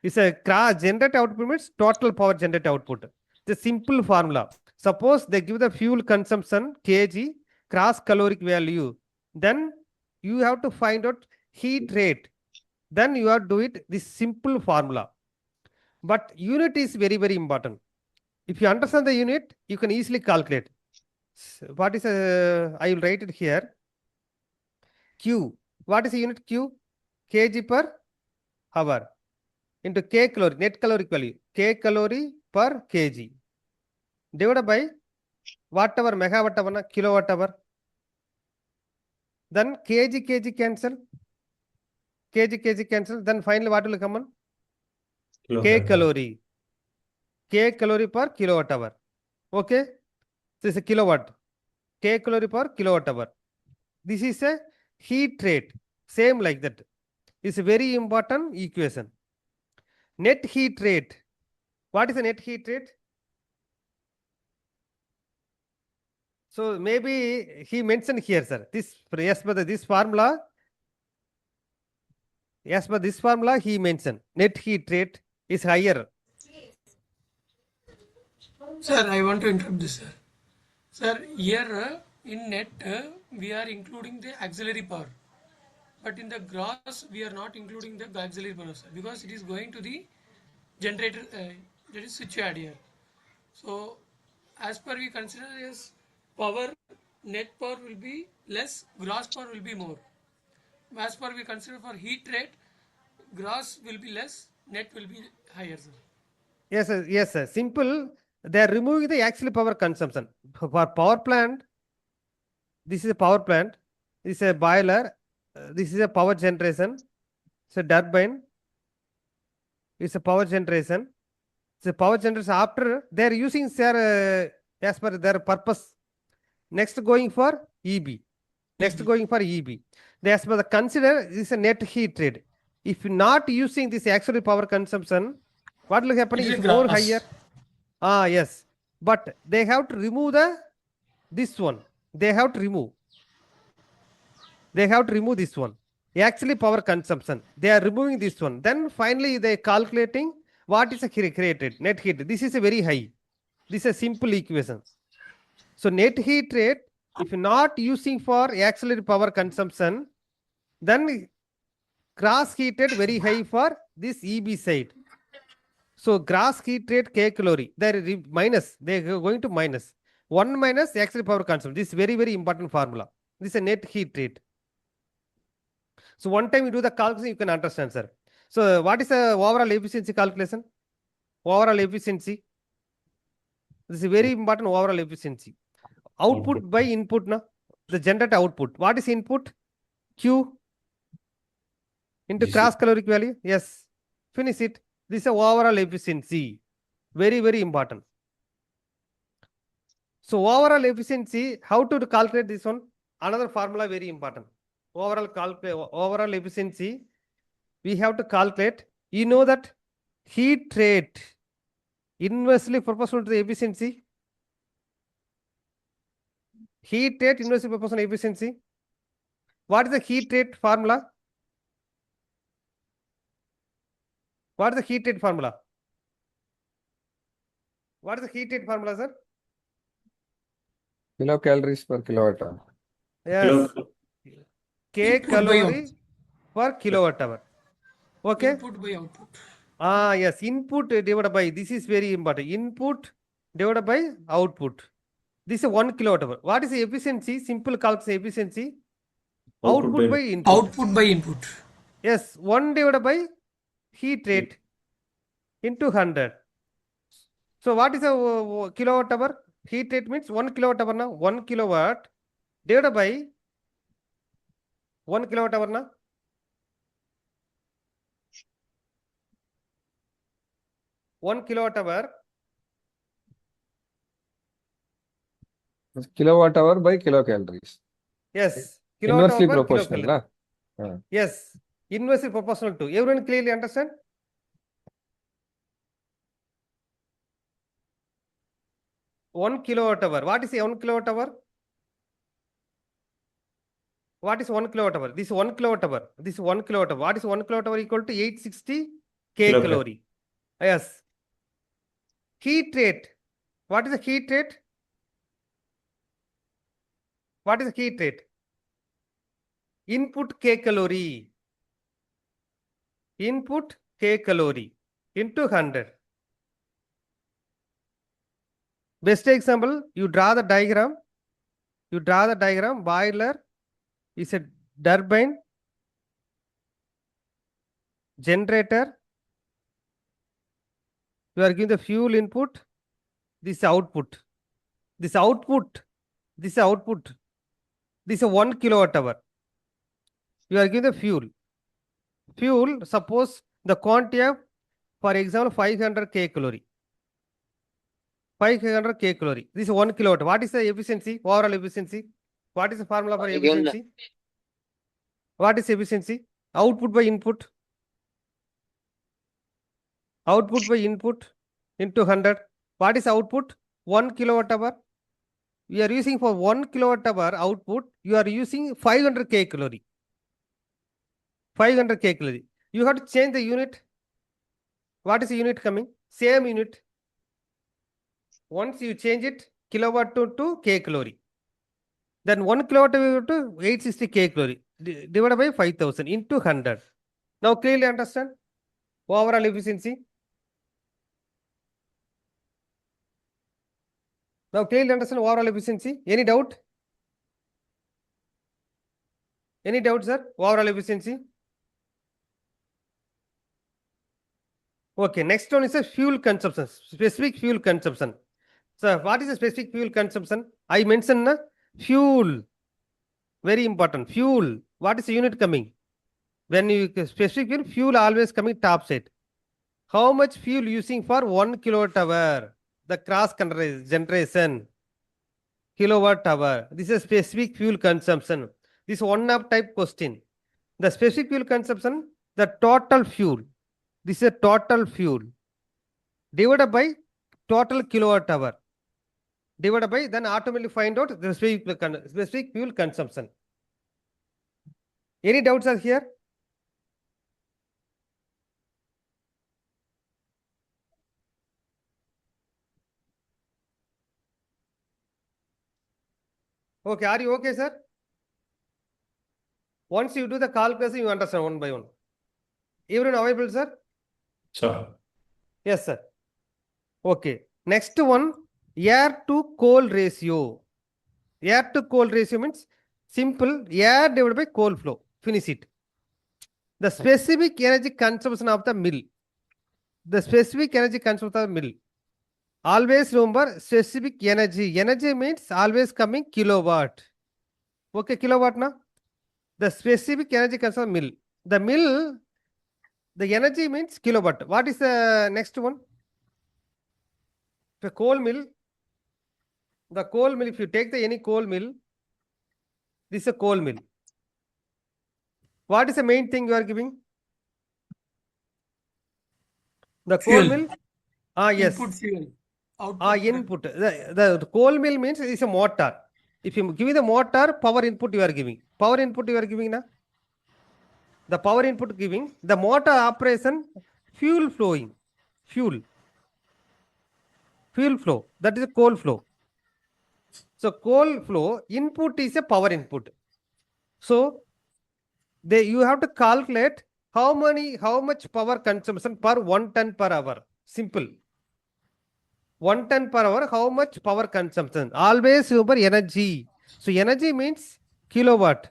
It's a cross generate output means total power generate output. The simple formula. Suppose they give the fuel consumption kg cross caloric value. Then you have to find out heat rate. Then you have to do it this simple formula. But unit is very, very important. If you understand the unit, you can easily calculate. What is I will write it here. Q. What is the unit Q? Kg per hour into K calorie, net caloric value. K calorie per kg. Divided by whatever megawatt hour, kilowatt hour. Then kg cancel. Kg cancel. Then finally what will come on? K calorie. K calorie per kilowatt hour. Okay. This is a kilowatt. K calorie per kilowatt hour. This is a heat rate. Same like that. It's a very important equation. Net heat rate. What is the net heat rate? So maybe he mentioned here, sir. This yes, but this formula. Yes, but this formula he mentioned. Net heat rate is higher. Sir, I want to interrupt this, sir. Sir, here in net we are including the auxiliary power. but in the gross we are not including the auxiliary power source because it is going to the generator, that is switchyard here. So as per we consider as power, net power will be less, gross power will be more. As per we consider for heat rate, gross will be less, net will be higher, sir. Yes, sir. Yes, sir. Simple. They are removing the actual power consumption. For power plant, this is a power plant. This is a boiler. This is a power generation. It's a turbine. It's a power generation. It's a power generation. After they are using their as per their purpose. Next going for EB. Next going for EB. They as per the consider this is a net heat rate. If not using this actual power consumption, what will happen It is if a more gross. higher? Yes. But they have to remove this one. They have to remove. They have to remove this one. Actually power consumption. They are removing this one. Then finally they calculating what is a created net heat. This is a very high. This is a simple equation. So net heat rate, if not using for auxiliary power consumption, then gross heat rate very high for this EB side. So gross heat rate K-calorie, they are minus, they are going to minus. 1 minus auxiliary power consumption. This is very, very important formula. This is a net heat rate. So one time you do the calculation, you can understand, sir. So what is the overall efficiency calculation? Overall efficiency. This is very important overall efficiency. Output by input, na? The generated output. What is input? Q into gross caloric value. Yes. Finish it. This is overall efficiency. Very, very important. So overall efficiency, how to calculate this one? Another formula very important. Overall efficiency, we have to calculate. You know that heat rate inversely proportional to the efficiency. Heat rate inversely proportional to efficiency. What is the heat rate formula? What is the heat rate formula? What is the heat rate formula, sir? Kilocalories per kilowatt hour. Yes. K Input by calorie per kilowatt hour. Okay. Input by output. Yes. Input divided by, this is very important. Input divided by output. This is 1 kilowatt hour. What is the efficiency? Simple calculation efficiency. Output by input. Output by input. Yes. 1 divided by heat rate into 100. So what is a kilowatt hour? Heat rate means 1 kilowatt hour now. 1 kilowatt divided by 1 kilowatt hour na. One kilowatt hour. Kilowatt hour by kilocalories. Yes. Kilowatt Inversely hour per proportional, kilocalorie. na? Yes. Inversely proportional to. Everyone clearly understand? One kilowatt hour. What is 1 kilowatt hour? What is 1 kilowatt hour? This is 1 kilowatt hour. This is 1 kilowatt hour. What is 1 kilowatt hour equal to 860 K-calorie? Yes. Heat rate. What is the heat rate? What is the heat rate? Input K-calorie. Input K-calorie into 100. Best example, you draw the diagram. You draw the diagram. Boiler is a turbine, generator. You are giving the fuel input. This output. This output. This output. This is 1 kilowatt hour. You are giving the fuel. Fuel, suppose the quantity of, for example, 500 K-calorie. 500 K-calorie. This is 1 kilowatt. What is the efficiency? Overall efficiency. What is the formula for Again, efficiency? What is efficiency? Output by input. Output by input into 100. What is output? 1 kilowatt hour. We are using for 1 kilowatt hour output. You are using 500 K-calorie. 500 K-calorie. You have to change the unit. What is the unit coming? Same unit. Once you change it, kilowatt to K-calorie. Then 1 kilowatt hour to 860 K-calorie. divided by 5000 into 100. Now clearly understand overall efficiency. Now clearly understand overall efficiency. Any doubt? Any doubt, sir? Overall efficiency. Okay, next one is a fuel consumption, specific fuel consumption. So what is the specific fuel consumption? I mentioned fuel. Very important. Fuel. What is the unit coming? When you specific fuel always coming top set. How much fuel using for 1 kilowatt hour? The cross generation. Kilowatt hour. This is specific fuel consumption. This one of type question. The specific fuel consumption, the total fuel. This is a total fuel divided by total kilowatt hour. Divided by, then automatically find out the specific fuel consumption. Any doubts are here? Okay, are you okay, sir? Once you do the calculation, you understand one by one. Everyone available, sir? Sir. Yes, sir. Okay. Next one, air to coal ratio. Air to coal ratio means simple air divided by coal flow. Finish it. The specific energy consumption of the mill. The specific energy consumption of the mill. Always remember specific energy. Energy means always coming kilowatt. Okay, kilowatt na? The specific energy consumption mill. The mill, the energy means kilowatt. What is the next one? The coal mill. The coal mill, if you take the any coal mill, this is a coal mill. What is the main thing you are giving? The coal Fuel. mill? Yes. Input fuel. Output Input. The coal mill means it's a motor. If you give the motor, power input you are giving. Power input you are giving na? The power input giving. The motor operation, fuel flowing. Fuel flow. That is a coal flow. So coal flow input is a power input. So you have to calculate how much power consumption per 1 ton per hour. Simple. 1 ton per hour, how much power consumption? Always remember energy. So energy means kilowatt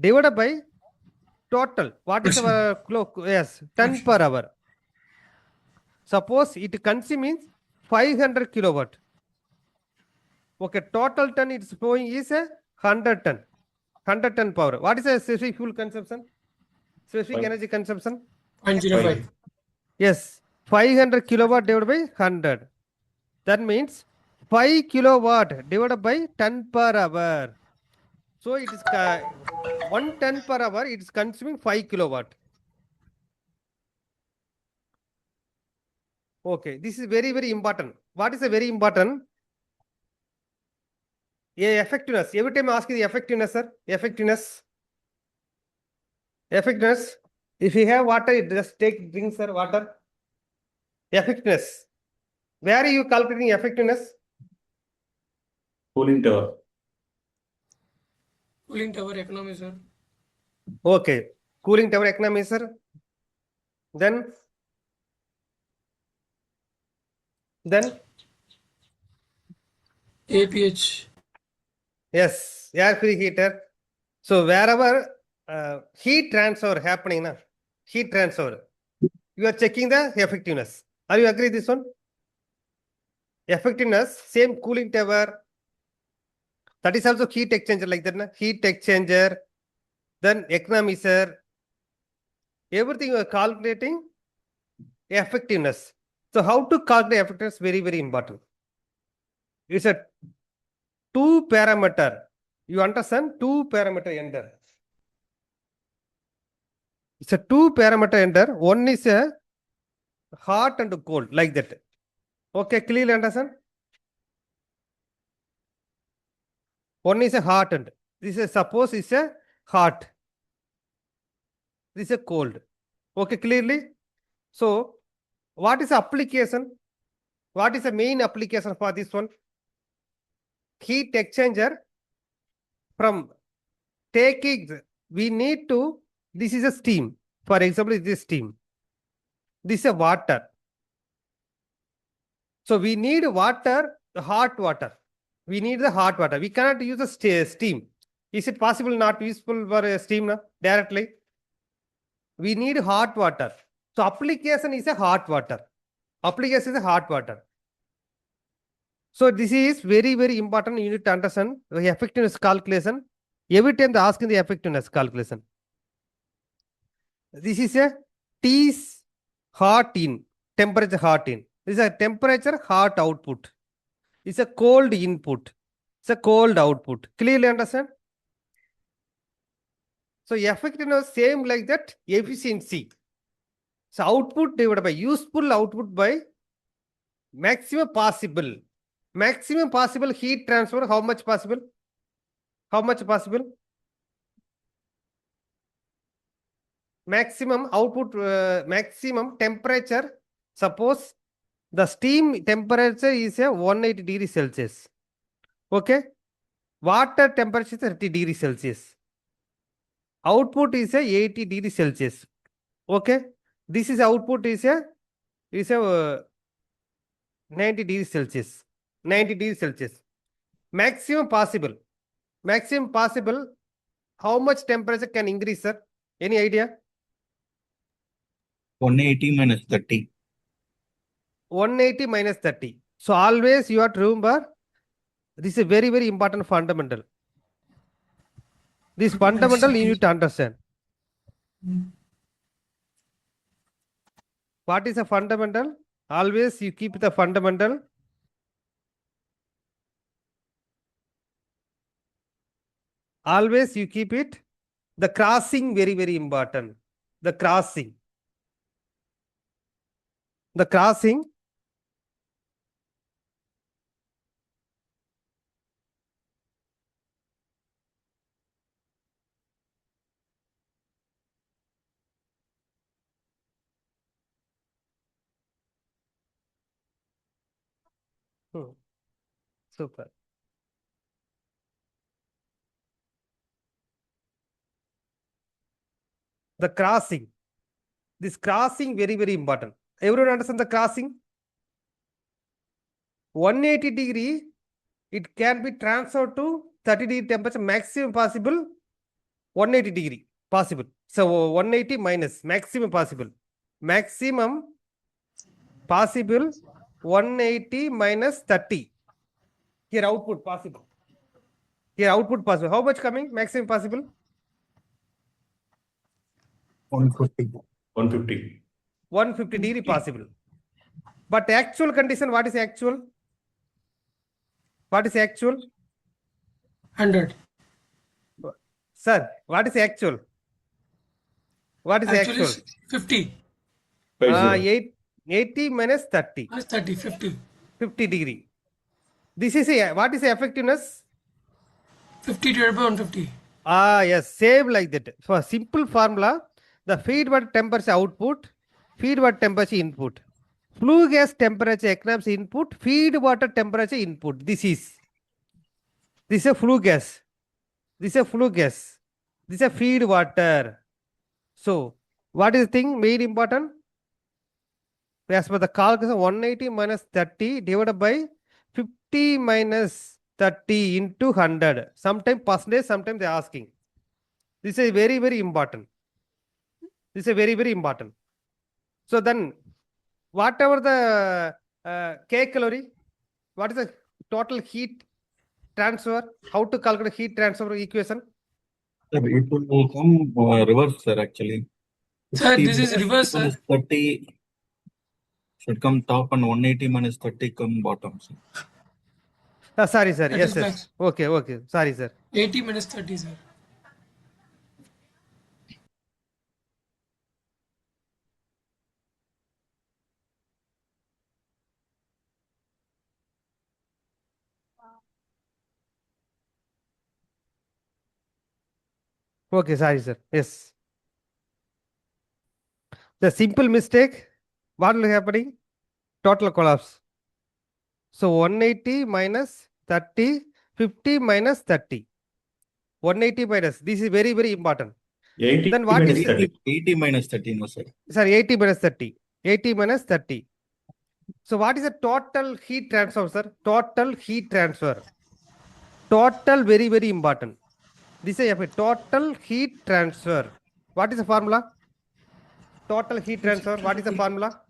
divided by total. What is our yes, ton per hour. Suppose it consumes 500 kilowatt. Okay, total ton it's flowing is a 100 ton. 100 ton power. What is the specific fuel consumption? Specific energy consumption? 0.05. Yes, 500 kilowatt divided by 100. That means 5 kilowatt divided by ton per hour. So it is 1 ton per hour, it is consuming 5 kilowatt. Okay, this is very, very important. What is a very important? Effectiveness. Every time I ask you the effectiveness, sir. Effectiveness. If you have water, just drink, sir, water. Effectiveness. Where are you calculating effectiveness? Cooling tower. Cooling tower economy, sir. Okay. Cooling tower economy, sir. Then APH. yes, air preheater. So wherever heat transfer happening, heat transfer, you are checking the effectiveness. Are you agree this one? Effectiveness, same cooling tower. That is also heat exchanger like that, na? Heat exchanger, then economizer. Everything you are calculating effectiveness. So how to calculate effectiveness? Very, very important. It's a 2 parameter. You understand? 2 parameter enter. It's a 2 parameter enter. One is a hot and cold like that. Okay, clearly understand? One is a hot and this is suppose is a hot. This is a cold. Okay, clearly? So what is the application? What is the main application for this one? Heat exchanger from taking we need to, this is a steam. For example, this is steam. This is a water. So we need water, hot water. We need the hot water. We cannot use the steam. Is it possible not useful for steam no? Directly? We need hot water. So application is a hot water. Application is a hot water. So this is very, very important. You need to understand the effectiveness calculation. Every time they ask in the effectiveness calculation. This is a T hot in, temperature hot in. This is a temperature hot output. It's a cold input. It's a cold output. Clearly understand? So effectiveness same like that, efficiency. So output divided by useful output by maximum possible. Maximum possible heat transfer, how much possible? How much possible? Maximum output, maximum temperature. Suppose the steam temperature is a 180 degrees Celsius. Okay. Water temperature is 30 degrees Celsius. Output is a 80 degrees Celsius. Okay. This is output is a 90 degrees Celsius. 90 degrees Celsius. Maximum possible. Maximum possible. How much temperature can increase, sir? Any idea? 180 minus 30. 180 minus 30. So always you have to remember, this is a very, very important fundamental. This fundamental you need to understand. What is a fundamental? Always you keep the fundamental. Always you keep it. The crossing very, very important. The crossing. The crossing. Super. The crossing. This crossing very, very important. Everyone understand the crossing? 180 degree, it can be transferred to 30 degree temperature, maximum possible 180 degree possible. So 180 minus maximum possible. Maximum possible 180 minus 30. Here output possible. Here output possible. How much coming? Maximum possible? 150. 150. 150 degree possible. But actual condition, what is actual? What is actual? 100. Sir, what is actual? What is Actually, actual? 50. 80 minus 30. Plus 30, 50. 50 degree. This is a, what is the effectiveness? 50 divided by 150. Yes, same like that. For simple formula, the feed water temperature output, feed water temperature input. Flue gas temperature economics input, feed water temperature input. This is a flue gas. This is a flue gas. This is a feed water. So, what is the thing made important? As per the calculation, 180 minus 30 divided by 50 minus 30 into 100. Sometimes percentage, sometimes they are asking. This is very, very important. This is very, very important. So then, whatever the 𝐾 what is the total heat transfer? How to calculate heat transfer equation? Sir, it will come reverse, sir, actually. Sir, 50 this is reverse, sir. minus 30 should come top and 180 minus 30 come bottom, sir. Sorry, sir. That Yes, is yes. max. Okay. Sorry, sir. 80 minus 30, sir. Okay, sorry, sir. Yes. The simple mistake, what will happening? Total collapse. So 180 minus 30, 50 minus 30. 180 minus. This is very, very important. 80 Then what minus is 30. 80 minus 30, no, sir. Sir, 80 minus 30. 80 minus 30. So what is the total heat transfer, sir? Total heat transfer. Total, very, very important. This is a total heat transfer. What is the formula? Total heat transfer. What is the formula?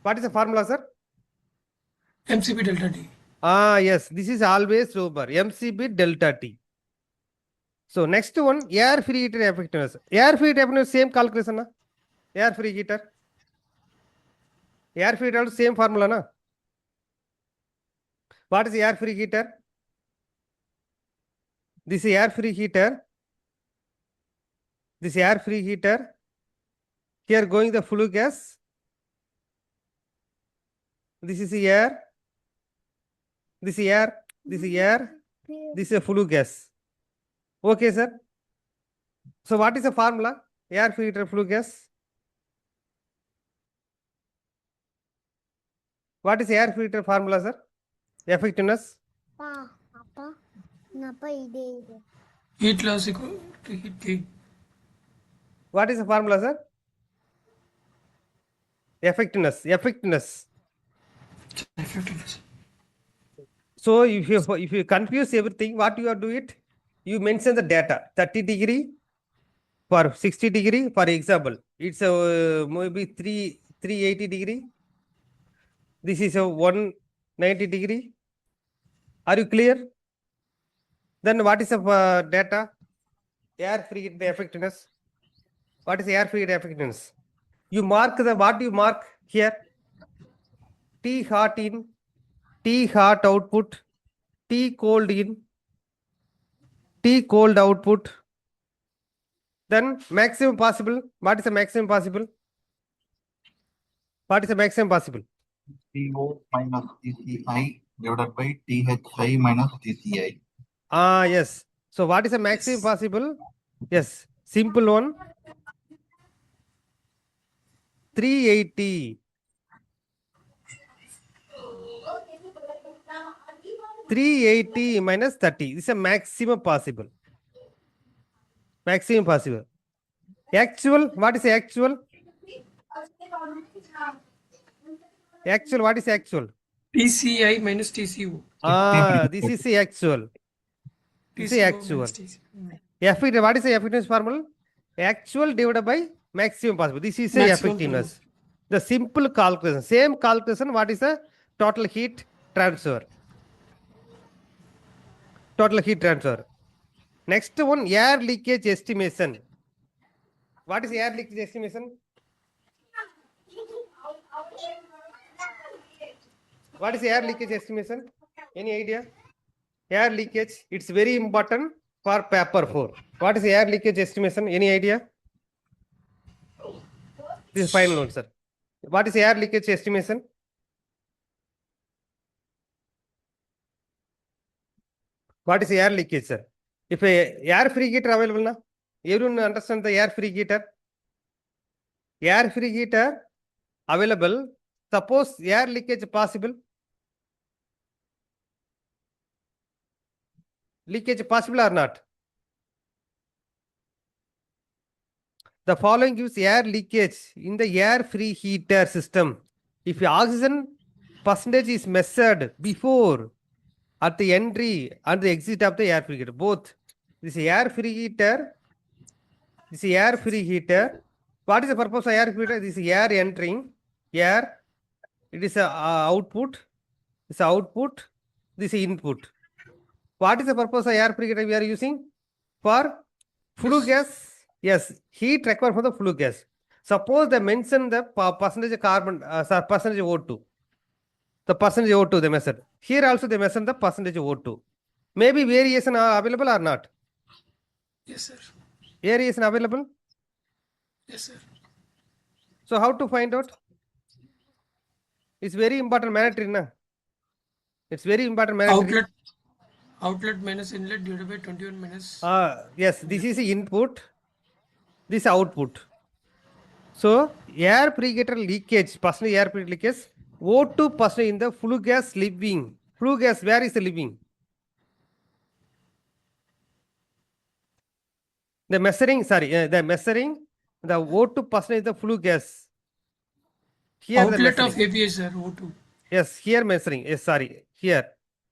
What is the formula, sir? MCB delta T. Ah, yes. This is always over. MCB delta T. So next one, air free heater effectiveness. Air free heater effectiveness, same calculation, na? Air free heater. Air free heater, same formula, na? What is the air free heater? This is air free heater. This air free heater. Here going the flue gas. This is the air. This is air. This is air. This is a flue gas. Okay, sir. So what is the formula? Air free heater flue gas. What is air free heater formula, sir? Effectiveness. Heat loss equal to heat gain. What is the formula, sir? Effectiveness. Effectiveness. Effectiveness. So if you confuse everything, what you are do it? You mention the data 30 degree for 60 degree. For example, it's a maybe 380 degree. This is a 190 degree. Are you clear? Then what is the data? Air free heat effectiveness. What is air free heat effectiveness? You mark the what you mark here? T hot in, T hot output, T cold in, T cold output. Then maximum possible. What is the maximum possible? What is the maximum possible? TO minus TCI divided by THI minus TCI. Ah, yes. So what is the maximum possible? Yes. Simple one. 380. 380 minus 30. This is a maximum possible. Maximum possible. Actual, what is actual? Actual, what is actual? PCI minus TCO. Ah, this is the actual. This is TCO actual. minus TCO. Effective, what is the effectiveness formula? Actual divided by maximum possible. This is the Maximum effectiveness. The simple calculation. Same calculation, what is the total heat transfer? Total heat transfer. Next one, air leakage estimation. What is air leakage estimation? What is air leakage estimation? Any idea? Air leakage, it's very important for paper-4. What is air leakage estimation? Any idea? This is final one, sir. What is air leakage estimation? What is air leakage, sir? If a air free heater available, na? Everyone understand the air free heater? Air free heater available. Suppose air leakage possible. Leakage possible or not? The following gives air leakage in the air free heater system. If oxygen percentage is measured before at the entry and the exit of the air free heater, both this air free heater, this air free heater. What is the purpose of air free heater? This air entering air. It is a output. This output. This input. What is the purpose of air free heater we are using? For flue gas. Yes, heat required for the flue gas. Suppose they mention the percentage carbon, percentage O2. The percentage O2 they measure. Here also they measure the percentage O2. Maybe variation are available or not? Yes, sir. Variation available? Yes, sir. So how to find out? It's very important mandatory, na? It's very important mandatory. Outlet minus inlet divided by 21 minus. Yes, this is the input. This is output. So air preheater leakage, percentage air preheater leakage, O2 percentage in the flue gas living. Flue gas, where is the living? The measuring, the O2 percentage the flue gas. Here the Outlet of measuring. API, sir, O2. Yes, here measuring. Yes, sorry. Here,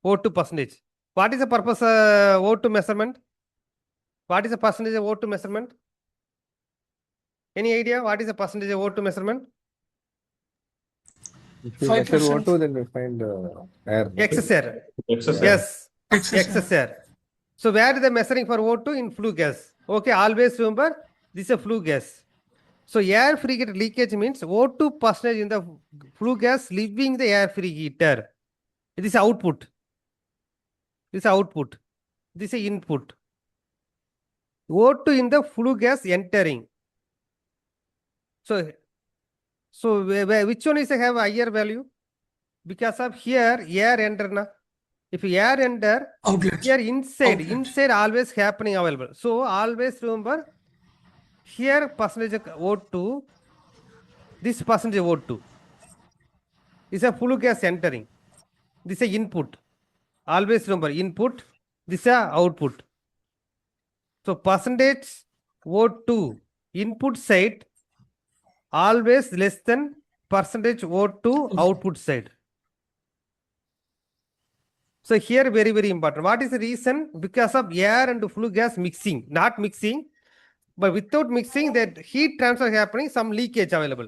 O2 percentage. What is the purpose O2 measurement? What is the percentage of O2 measurement? Any idea what is the percentage of O2 measurement? If you measure 5%. O2, then we find air. Excess air. Excess. Yes, Excess. excess air. So where is the measuring for O2? In flue gas. Okay, always remember this is a flue gas. So air free heat leakage means O2 percentage in the flue gas leaving the air free heater. This is output. This is output. This is input. O2 in the flue gas entering. So which one is have higher value? Because of here air enter na. If air enter, Outlet. here inside, Outlet. inside always happening available. So always remember here percentage of O2, this percentage of O2 is a flue gas entering. This is input. Always remember input, this is output. So percentage O2 input side always less than percentage O2 output side. So here very, very important. What is the reason? Because of air and flue gas mixing, not mixing, but without mixing that heat transfer happening, some leakage available.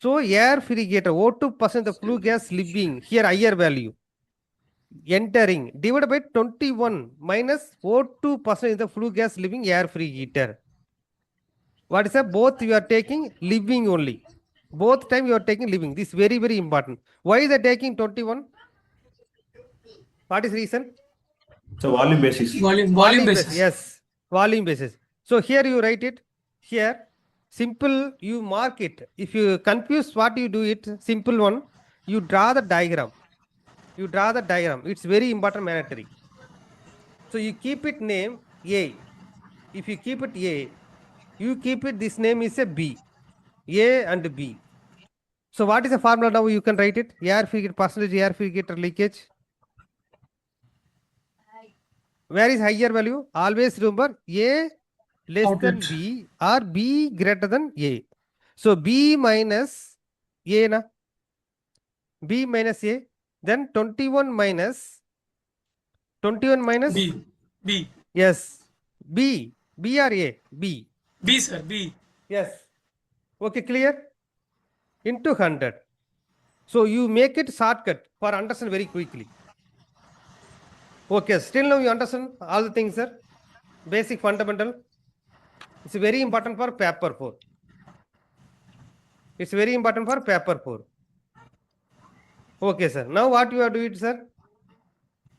So air free heater, O2% the flue gas leaving, here higher value, entering, divided by 21 minus O2% in the flue gas leaving air free heater. What is that? Both you are taking leaving only. Both time you are taking leaving. This is very, very important. Why is that taking 21? What is reason? So volume basis. Volume basis. Yes, volume basis. So here you write it. Here, simple, you mark it. If you confuse what you do it, simple one, you draw the diagram. You draw the diagram. It's very important, mandatory. So you keep it name A. If you keep it A, you keep it, this name is a B. A and B. So what is the formula now? You can write it. Air free percentage air free leakage. Where is higher value? Always remember A less than Outlet. B or B greater than A. So B minus A na. B minus A. Then 21 minus B. B. Yes. B. B or A? B. B, sir. B. Yes. Okay, clear? Into 100. So you make it shortcut for understand very quickly. Okay, still now you understand all the things, sir. Basic fundamental. It's very important for paper 4. It's very important for paper 4. Okay, sir. Now what you are doing, sir?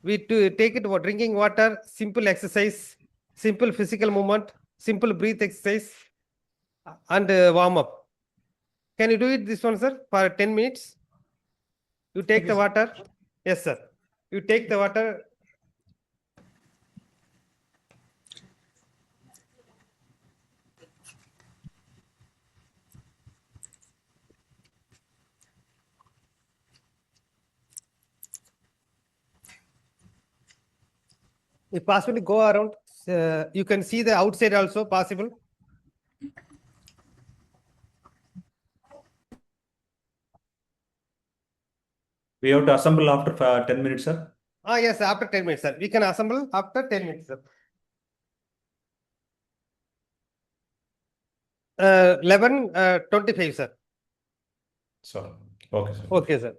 We take it drinking water, simple exercise, simple physical movement, simple breath exercise, and warm up. Can you do it this one, sir, for 10 minutes? You take the water. Yes, sir. You take the water. If possible, go around. You can see the outside also possible. We have to assemble after 10 minutes, sir. Yes, after 10 minutes, sir. We can assemble after 10 minutes, sir. 11:25, sir. So, okay, sir. Okay, sir.